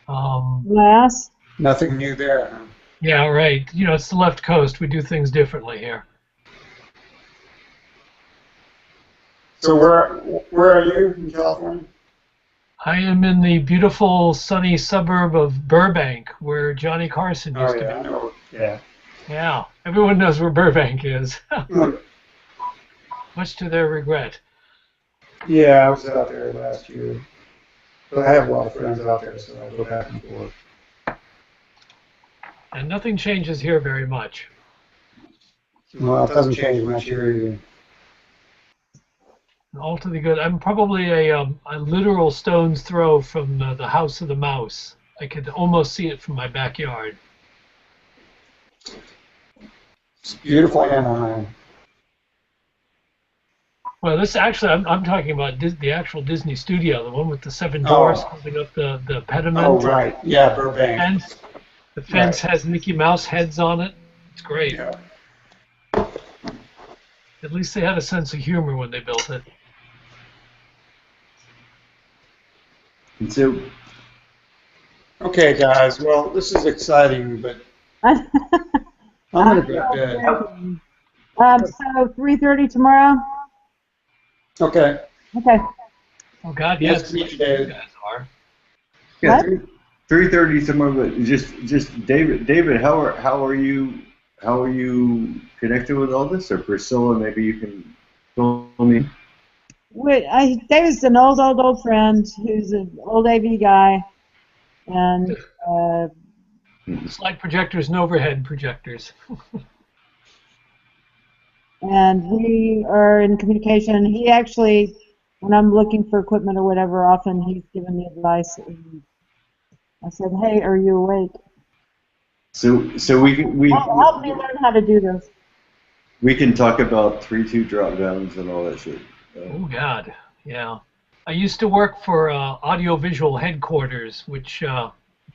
Last? Nothing new there, huh? Yeah, right. You know, it's the left coast. We do things differently here. So where are you in California? I am in the beautiful sunny suburb of Burbank, where Johnny Carson used to be. I know. Yeah. Yeah, everyone knows where Burbank is, much to their regret. Yeah, I was out there last year. But I have a lot of friends out there, so I go back and forth. And nothing changes here very much. Well, it doesn't change much here either. All to the good. I'm probably a literal stone's throw from the House of the Mouse. I could almost see it from my backyard. It's beautiful Anaheim. Well, this actually, I'm talking about the actual Disney studio, the one with the 7 doors holding up the pediment. Oh, right. Yeah, Burbank. The fence has Mickey Mouse heads on it. It's great. Yeah. At least they had a sense of humor when they built it. And so, okay, guys. Well, this is exciting, but I'm gonna go to bed. So 3:30 tomorrow? Okay. Okay. Oh God, Nice yes. to meet you, David. You guys are. yeah, What? 3:30 somewhere, but just David, how are you connected with all this? Or Priscilla, maybe you can fill me. David's an old friend who's an old AV guy, and Slide projectors and overhead projectors. and we are in communication. He actually, when I'm looking for equipment or whatever, often he's given me advice. And I said, "Hey, are you awake? So Help me learn how to do this." we can talk about 3.2 drop downs and all that shit. Oh God, yeah. I used to work for Audiovisual Headquarters, which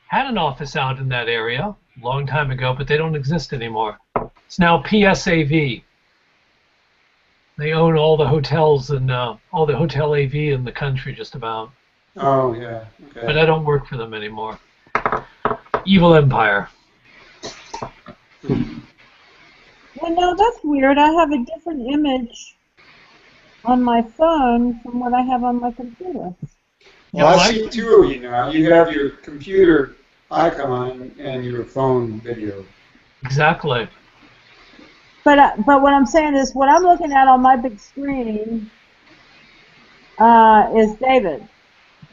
had an office out in that area a long time ago, but they don't exist anymore. It's now PSAV. They own all the hotels and all the hotel AV in the country, just about. Oh, yeah. Okay. But I don't work for them anymore. Evil empire. Well, no, that's weird. I have a different image on my phone from what I have on my computer. Well, I see two of you now. You have your computer icon and your phone video. Exactly. But what I'm saying is, what I'm looking at on my big screen is David,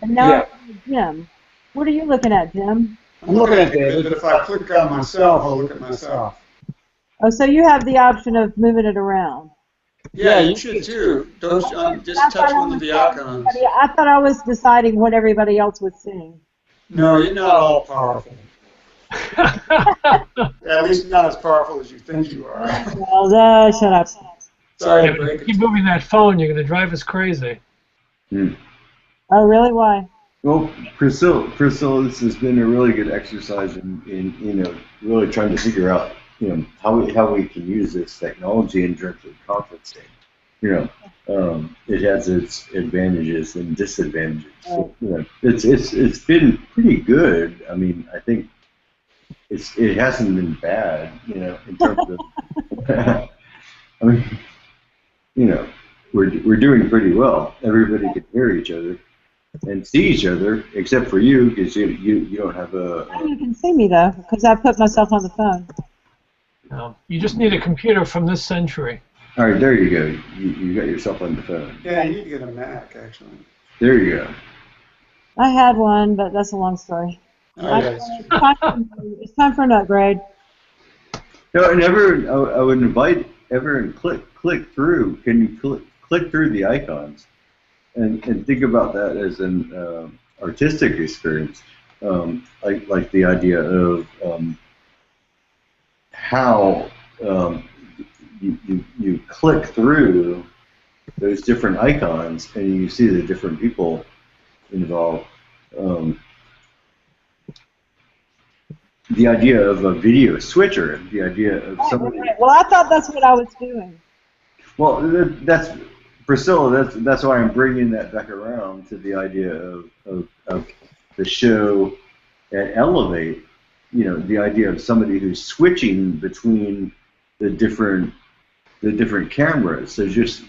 and now it's Jim. What are you looking at, Jim? I'm looking at David, but if I click on myself, I'll look at myself. Oh, so you have the option of moving it around. Yeah, you should too. Don't just touch one of the icons. I thought I was deciding what everybody else was seeing. No, you're not all powerful. At least not as powerful as you think you are. Well, shut up. Sorry Yeah, to but break if it. you keep moving that phone, you're going to drive us crazy. Oh, really? Why? Well, Priscilla, this has been a really good exercise in really trying to figure out how we can use this technology in terms of conferencing. It has its advantages and disadvantages. So, it's been pretty good. I mean, I think it hasn't been bad. In terms of. I mean, we're doing pretty well. Everybody can hear each other and see each other, except for you, because you don't have a. You can see me though, because I put myself on the phone. No, you just need a computer from this century. All right, there you go. You got yourself on the phone. Yeah, you need to get a Mac, actually. There you go. I had one, but that's a long story. It's time for an upgrade. No, I would invite everyone click through. Can you click through the icons, and think about that as an artistic experience, like the idea of how you click through those different icons and you see the different people involved. The idea of a video switcher, the idea of somebody. Well, I thought that's what I was doing. Well, that's Priscilla. That's why I'm bringing that back around to the idea of the show at Elevate. The idea of somebody who's switching between the different cameras. So just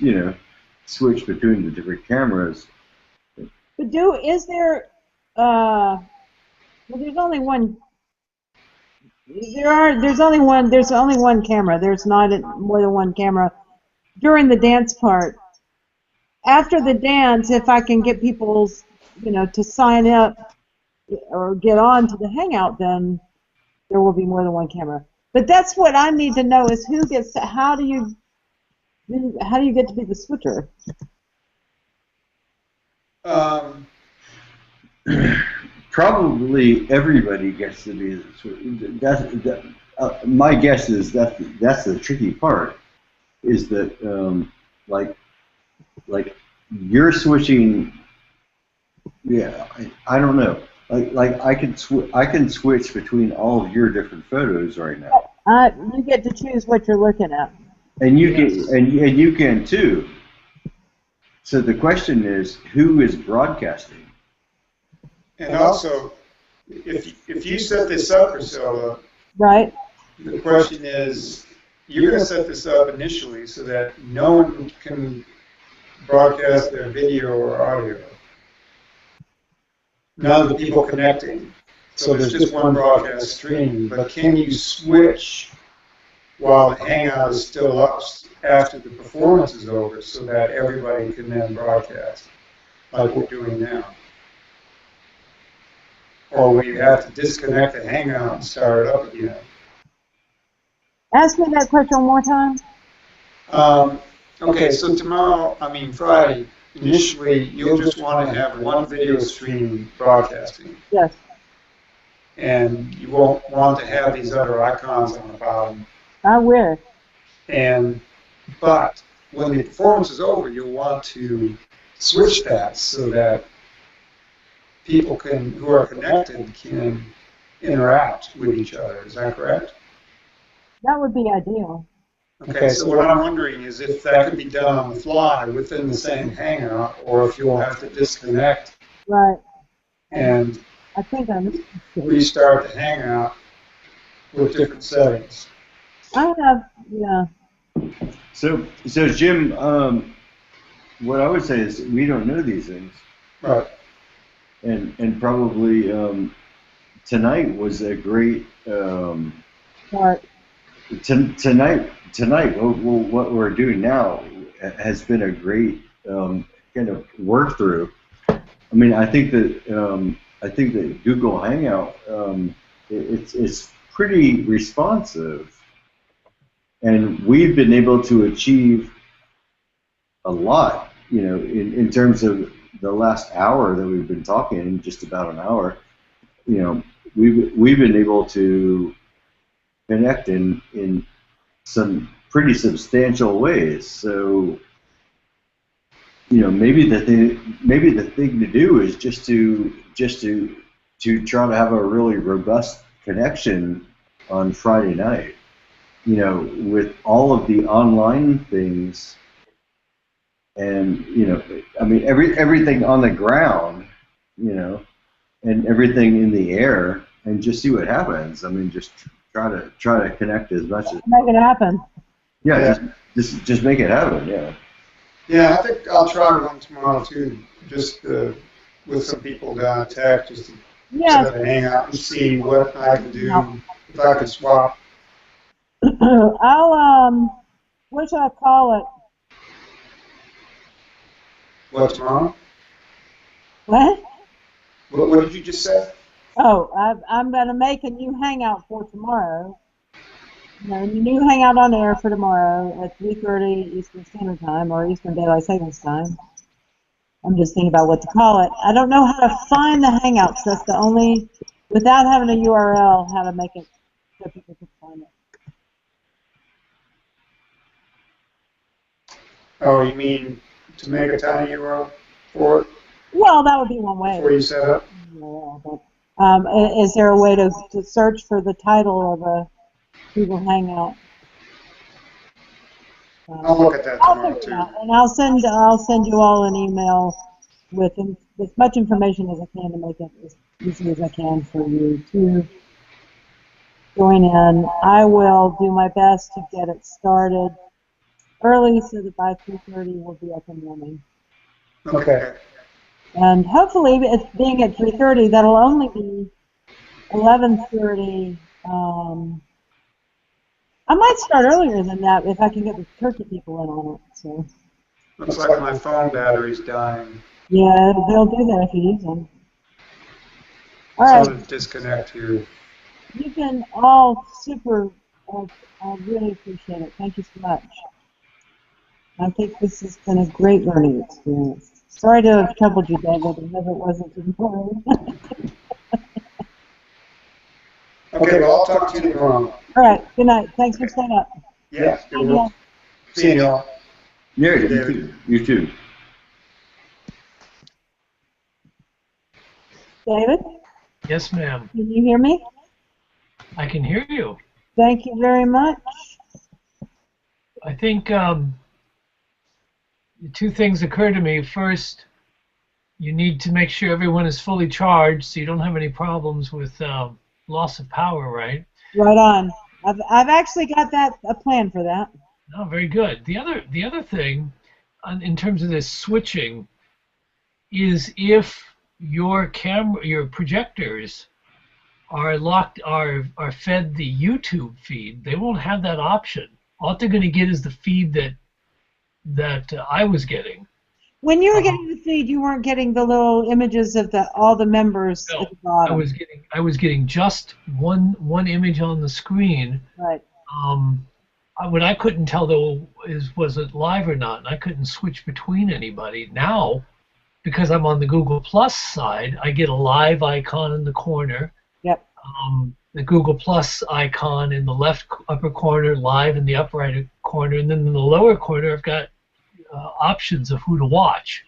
switch between the different cameras. But is there? Well, there's only one. There's only one camera. There's not more than one camera during the dance part. After the dance, if I can get people, to sign up or get on to the Hangout, then there will be more than one camera. But that's what I need to know is who gets to, how do you get to be the switcher? Probably everybody gets to be the switcher. My guess is that's the tricky part, is that like you're switching. Yeah, I don't know. Like I can switch between all of your different photos right now. You get to choose what you're looking at. And you can and you can too. So the question is, who is broadcasting? And also, if you set this up, Priscilla, right? The question is, you're going to set this up initially so that no one can broadcast their video or audio. None of the people connecting. So there's just one broadcast stream. But can you switch while the Hangout is still up after the performance is over so that everybody can then broadcast like we're doing now? Or will you have to disconnect the Hangout and start it up again? Ask me that question one more time. Okay, so Friday, initially you'll just want to have one video stream broadcasting. Yes. And you won't want to have these other icons on the bottom. I wish. But when the performance is over, you'll want to switch that so that people who are connected can interact with each other. Is that correct? That would be ideal. Okay, so what I'm wondering is if that could be done on the fly within the same Hangout, or if you'll have to disconnect. Right. And I think I'm restart the Hangout with different settings. I have, yeah. So Jim, what I would say is we don't know these things. Right. And probably tonight was a great Right. Tonight, what we're doing now has been a great kind of work through. I mean, I think that Google Hangout it's pretty responsive, and we've been able to achieve a lot. In terms of the last hour that we've been talking, just about an hour. We've been able to connect in some pretty substantial ways. So, maybe the thing to do is just to try to have a really robust connection on Friday night. you know, with all of the online things, and you know, I mean, everything on the ground, you know, and everything in the air, and just see what happens. I mean, just try to connect as much as Make it happen. yeah, just make it happen. Yeah. Yeah, I think I'll try one tomorrow too, just with some people down at Tech, just to Yeah. set up a hangout and see what I can do, if I can swap. I'll what should I call it? What, tomorrow? What? What did you just say? Oh, I'm gonna make a new hangout for tomorrow. You know, a new hangout on air for tomorrow at 3:30 Eastern Standard Time or Eastern Daylight Savings Time. I'm just thinking about what to call it. I don't know how to find the Hangouts. That's the only, without having a URL, how to make it so people can find it. Oh, you mean to make a tiny URL for it Well, that would be one way. before you set up? Yeah, but, is there a way to search for the title of a Google Hangout? I'll look at that I'll tomorrow figure it too. out, and I'll send you all an email with as much information as I can to make it as easy as I can for you to join in. I will do my best to get it started early so that by 3:30 we'll be up and running. Okay. And hopefully, it's being at 3:30, that'll only be 11:30. I might start earlier than that if I can get the turkey people in on it. So. Looks like my phone battery's dying. Yeah, they'll do that if you use them. All So right. I'm going to disconnect here. You've been all super. I really appreciate it. Thank you so much. I think this has been a great learning experience. Sorry to have troubled you, David. I hope it wasn't too hard. Okay, well, I'll talk to you tomorrow. All right. Good night. Thanks for staying up. Yeah, you're Yeah. welcome. See you all. Yeah, you too. You too. David, Yes, ma'am. can you hear me? I can hear you. Thank you very much. I think two things occur to me. First, you need to make sure everyone is fully charged so you don't have any problems with loss of power, right? Right on. I've actually got a plan for that. Oh, very good. The other thing, in terms of this switching, is if your projectors are fed the YouTube feed, they won't have that option. All they're going to get is the feed that I was getting. When you were getting the feed, you weren't getting the little images of all the members No, at the bottom. I was getting just one image on the screen. Right. What I couldn't tell though was it live or not, and I couldn't switch between anybody. Now, because I'm on the Google Plus side, I get a live icon in the corner. Yep. The Google Plus icon in the left upper corner, live in the upper right corner, and then in the lower corner I've got options of who to watch.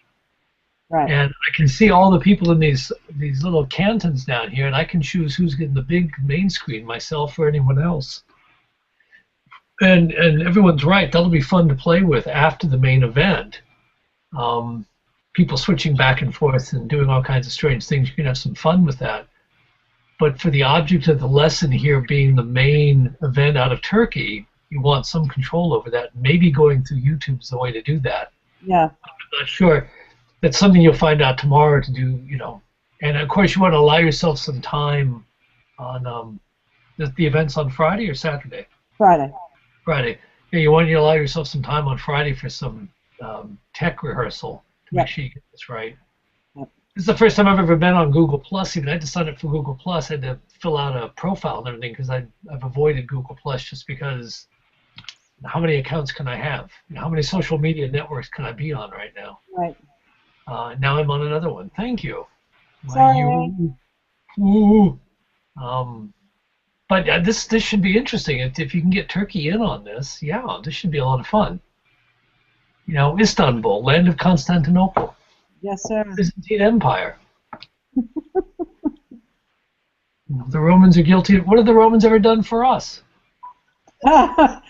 Right. And I can see all the people in these little cantons down here, and I can choose who's getting the big main screen, myself or anyone else. And everyone's right. That'll be fun to play with after the main event. People switching back and forth and doing all kinds of strange things. You can have some fun with that. But for the object of the lesson here being the main event out of Turkey, you want some control over that. Maybe going through YouTube is the way to do that. Yeah. I'm not sure. That's something you'll find out tomorrow to do, you know. And of course, you want to allow yourself some time on the event's on Friday or Saturday? Friday. Friday. Yeah, you want to allow yourself some time on Friday for some tech rehearsal to make sure you get this right. Yep. This is the first time I've ever been on Google Plus. Even I had to sign up for Google Plus. I had to fill out a profile and everything because I've avoided Google Plus just because how many accounts can I have? How many social media networks can I be on right now? Right. Now I'm on another one. Thank you. Sorry. But this should be interesting. If you can get Turkey in on this, yeah, this should be a lot of fun. You know, Istanbul, land of Constantinople. Yes, sir. Byzantine Empire. The Romans are guilty. What have the Romans ever done for us? Well,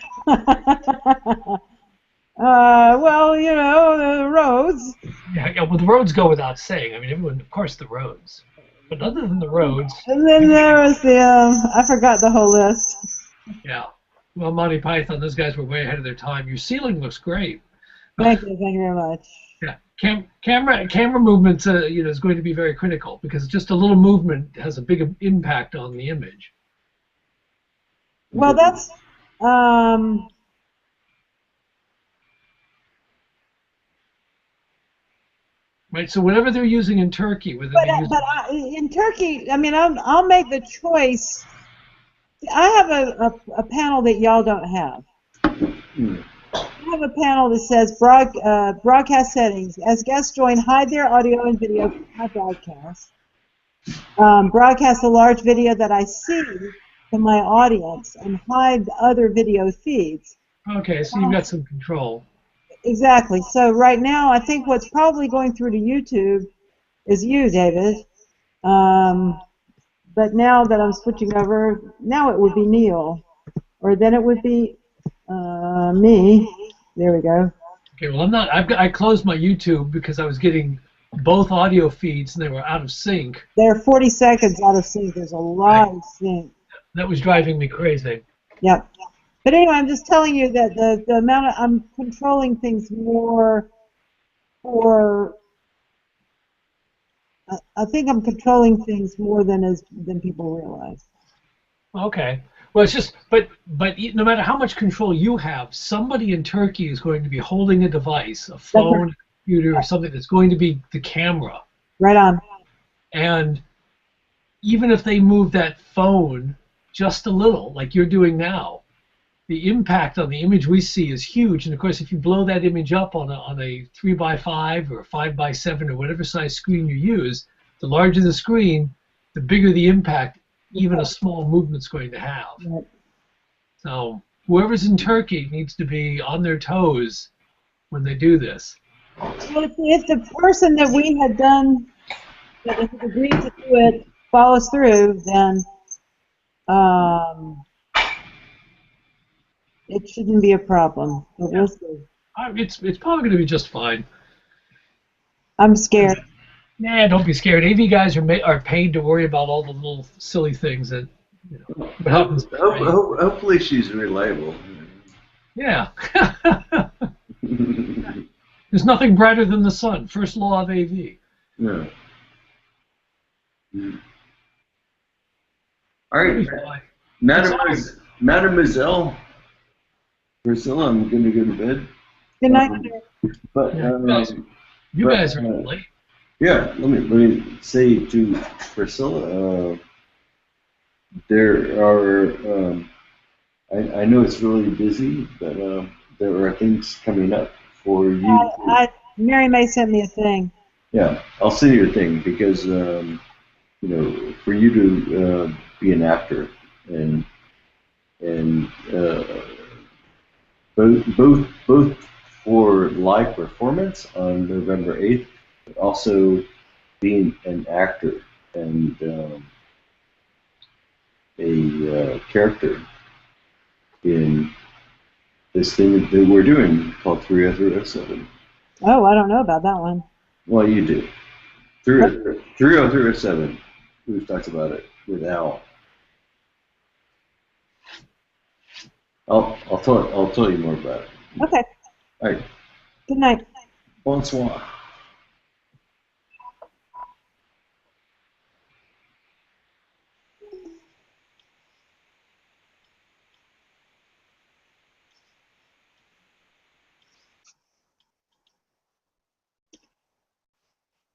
you know, the roads. Yeah, well, the roads go without saying. I mean, everyone, of course, the roads. But other than the roads, And then there was the, I forgot the whole list. yeah. Well, Monty Python, those guys were way ahead of their time. Your ceiling looks great. Thank you very much. Yeah, camera movements, is going to be very critical because just a little movement has a big impact on the image. Well, that's, Right. So whatever they're using in Turkey, whether they're using in Turkey, I mean, I'll make the choice. I have a panel that y'all don't have. I have a panel that says broadcast settings. As guests join, hide their audio and video from my broadcast. Broadcast a large video that I see to my audience and hide the other video feeds. Okay, so you've got some control. Exactly. So right now, I think what's probably going through to YouTube is you, David. But now that I'm switching over, now it would be Neil, or then it would be me. There we go. Okay, well, I closed my YouTube because I was getting both audio feeds and they were out of sync. They're 40 seconds out of sync. There's a lot of sync. That was driving me crazy. Yep. But anyway, I'm just telling you that the amount of, I'm controlling things more for, I think I'm controlling things more than people realize. Okay. Well, it's just, but no matter how much control you have, somebody in Turkey is going to be holding a device, a phone, a computer, or something that's going to be the camera. Right on. And even if they move that phone just a little, like you're doing now, the impact on the image we see is huge. And of course, if you blow that image up on a 3x5 or 5x7 or whatever size screen you use, the larger the screen, the bigger the impact even a small movement's going to have. Right. So whoever's in Turkey needs to be on their toes when they do this. Well, if the person that we had done, that has agreed to do it, follows through, then it shouldn't be a problem. But we'll see. It's probably going to be just fine. I'm scared. Nah, don't be scared. AV guys are paid to worry about all the little silly things that happens. Hopefully she's reliable. Yeah. There's nothing brighter than the sun. First law of AV. No. All right, Mademoiselle Priscilla, I'm going to go to bed. Good night. But you guys are late. Yeah, let me say to Priscilla, there are. I know it's really busy, but there are things coming up for you. Mary May sent me a thing. Yeah, I'll send you a thing because for you to be an actor and both for live performance on November 8th. Also being an actor and a character in this thing that we're doing called 30307. Oh, I don't know about that one. Well, you do. 30307. We've talked about it with Al. I'll tell you more about it. Okay. All right. Good night. Bonsoir.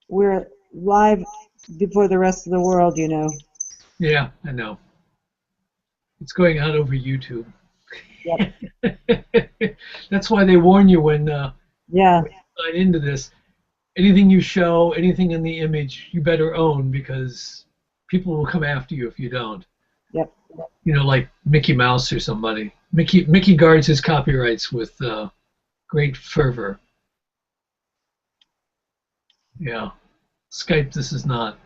We're live before the rest of the world, you know. Yeah, I know. It's going out over YouTube. Yep. That's why they warn you when you sign into this. Anything you show, anything in the image, you better own because people will come after you if you don't. Yep. Like Mickey Mouse or somebody. Mickey guards his copyrights with great fervor. Yeah. Skype, this is not.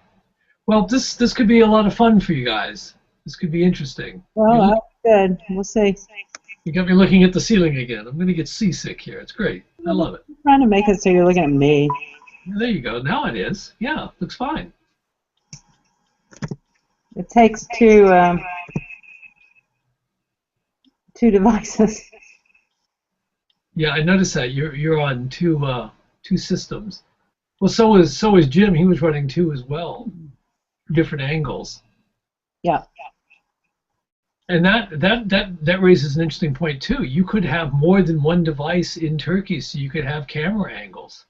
Well, this could be a lot of fun for you guys. This could be interesting. Well, that's good. We'll see. You got me looking at the ceiling again. I'm going to get seasick here. It's great. I love it. I'm trying to make it so you're looking at me. There you go. Now it is. Yeah, looks fine. It takes two devices. Yeah, I noticed that you're on two systems. Well, so is Jim. He was running two as well, different angles. Yeah. And that raises an interesting point too. You could have more than one device in Turkey, so you could have camera angles.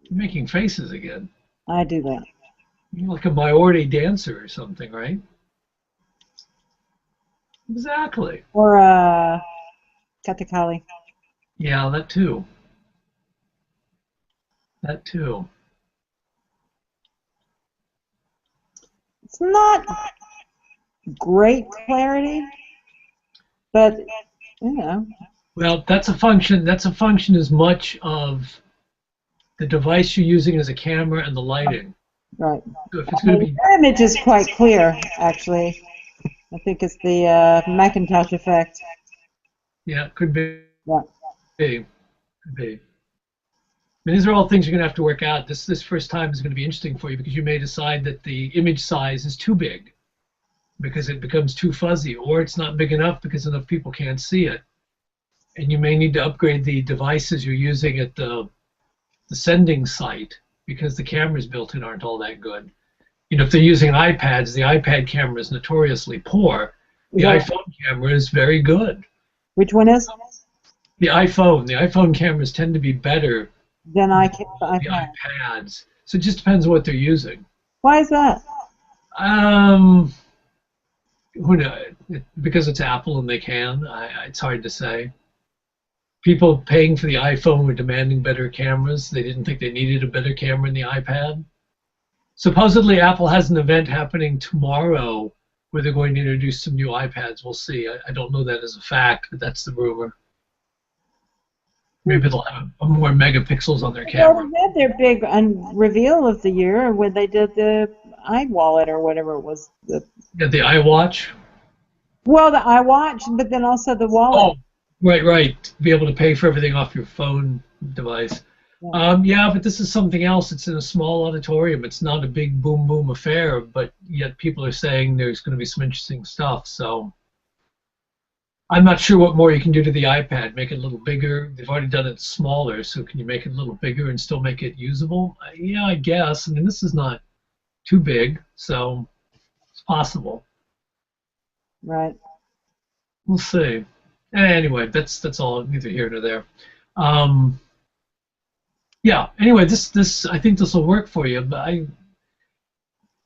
You're making faces again. I do that. You're like a Maori dancer or something, right? Exactly. Or katakali. Yeah, that too. That too. It's not great clarity, but you know. Well, that's a function. That's a function as much of the device you're using as a camera and the lighting. Right. So if it's going to be, Your image is quite clear, actually. I think it's the Macintosh effect. yeah, could be. Yeah. Could be. I mean, these are all things you're going to have to work out. This first time is going to be interesting for you because you may decide that the image size is too big because it becomes too fuzzy, or it's not big enough because enough people can't see it. And you may need to upgrade the devices you're using at the sending site because the cameras built in aren't all that good. You know, if they're using iPads, the iPad camera is notoriously poor. The Yeah. iPhone camera is very good. Which one is? The iPhone cameras tend to be better Then than I the can. iPads. So it just depends on what they're using. Why is that? Who knows? Because it's Apple and they can. It's hard to say. People paying for the iPhone were demanding better cameras. They didn't think they needed a better camera in the iPad. Supposedly, Apple has an event happening tomorrow where they're going to introduce some new iPads. We'll see. I don't know that as a fact, but that's the rumor. Maybe they'll have more megapixels on their camera. Well, they had their big reveal of the year when they did the iWallet or whatever it was. Yeah, the iWatch. Well, the iWatch, but then also the wallet. Oh, right. To be able to pay for everything off your phone device. Yeah, but this is something else. It's in a small auditorium. It's not a big boom affair, but yet people are saying there's going to be some interesting stuff. So I'm not sure what more you can do to the iPad. Make it a little bigger. They've already done it smaller, so can you make it a little bigger and still make it usable? Yeah, I guess. I mean, this is not too big, so it's possible. Right. We'll see. Anyway, that's all. Neither here nor there. Yeah. Anyway, this I think this will work for you, but I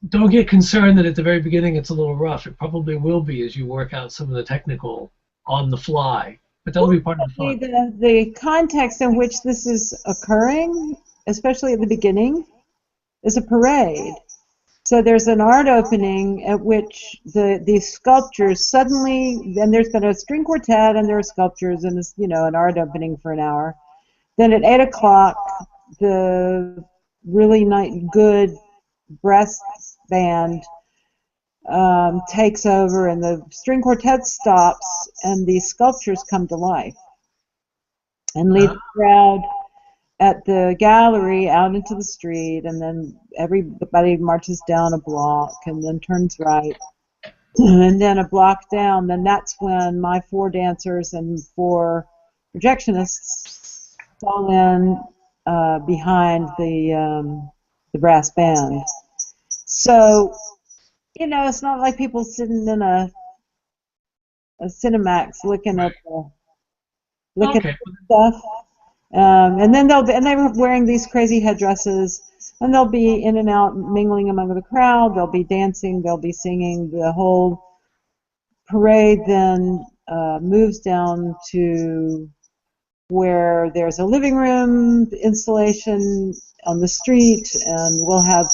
don't get concerned that at the very beginning it's a little rough. It probably will be as you work out some of the technical on the fly, but that'll be part of the fun. The context in which this is occurring, especially at the beginning, is a parade. So there's an art opening at which these sculptures suddenly, and there's been a string quartet and there are sculptures and it's, an art opening for an hour. Then at 8 o'clock, the really good brass band takes over and the string quartet stops and these sculptures come to life and lead the crowd at the gallery out into the street, and then everybody marches down a block and then turns right, and then a block down. Then that's when my 4 dancers and 4 projectionists fall in behind the brass band. So, it's not like people sitting in a Cinemax looking at the stuff. And then they were wearing these crazy headdresses, and they'll be in and out, mingling among the crowd. They'll be dancing, they'll be singing. The whole parade then moves down to where there's a living room installation on the street, and we'll have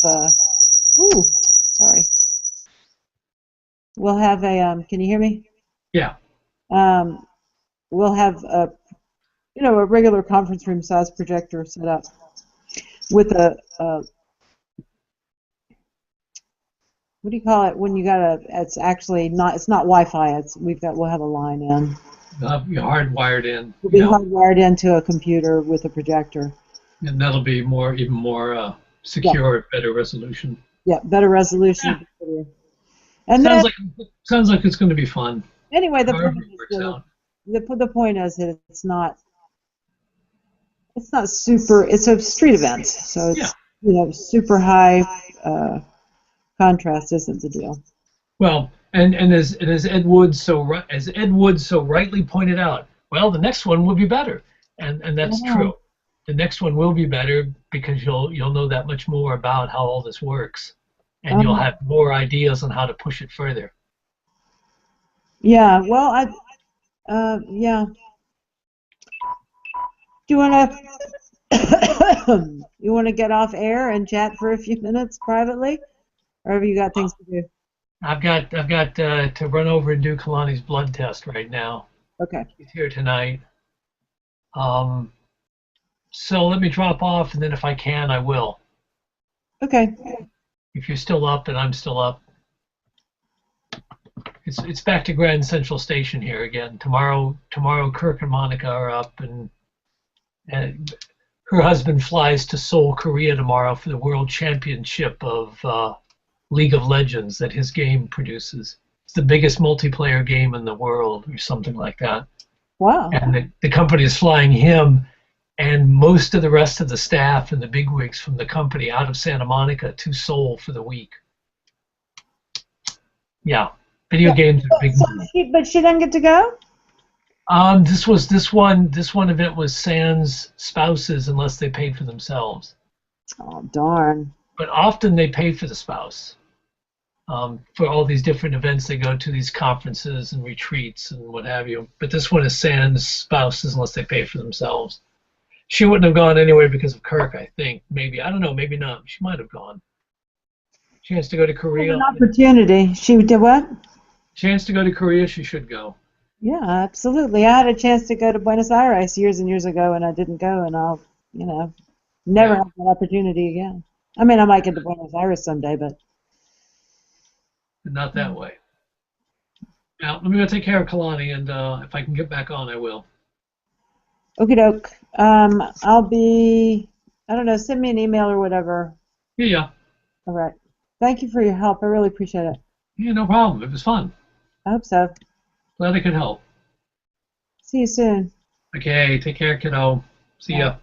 we'll have a can you hear me? Yeah. We'll have a regular conference room size projector set up with what do you call it when you got it's actually not, it's not Wi-Fi, we'll have a line in. You're hardwired in. It'll be Yeah. hardwired into a computer with a projector. And that'll be even more secure, better resolution. Yeah, better resolution. Yeah. And then, sounds like it's going to be fun. anyway, the However point it is works out. the point is that it's not super. It's a street event, so it's super high contrast isn't the deal. Well, and as Ed Wood so rightly pointed out, well, the next one will be better, and that's true. The next one will be better because you'll know that much more about how all this works, and you'll have more ideas on how to push it further. Yeah. Well, yeah. Do you want to get off air and chat for a few minutes privately, or have you got things to do? I've got to run over and do Kalani's blood test right now. Okay. He's here tonight. So let me drop off, and then if I can, I will. Okay. If you're still up, and I'm still up. It's back to Grand Central Station here again. Tomorrow Kirk and Monica are up, and her husband flies to Seoul, Korea tomorrow for the World Championship of League of Legends that his game produces. It's the biggest multiplayer game in the world, or something like that. Wow. And the company is flying him and most of the rest of the staff and the bigwigs from the company out of Santa Monica to Seoul for the week. Yeah, video games are big. But she didn't get to go? This one event was sans spouses unless they paid for themselves. Oh, darn. But often they pay for the spouse. For all these different events they go to, these conferences and retreats and what have you. But this one is sans spouses unless they pay for themselves. She wouldn't have gone anyway because of Kirk, I think. Maybe. I don't know. Maybe not. She might have gone. Chance to go to Korea. An opportunity. She did what? Chance to go to Korea, she should go. Yeah, absolutely. I had a chance to go to Buenos Aires years and years ago, and I didn't go, and I'll, never have that opportunity again. I mean, I might get to Buenos Aires someday, but not that way. Now, let me go take care of Kalani, and if I can get back on, I will. Okie doke. I'll be, I don't know, send me an email or whatever. Yeah. All right. Thank you for your help. I really appreciate it. Yeah, no problem. It was fun. I hope so. Glad I could help. See you soon. Okay, take care, kiddo. See ya.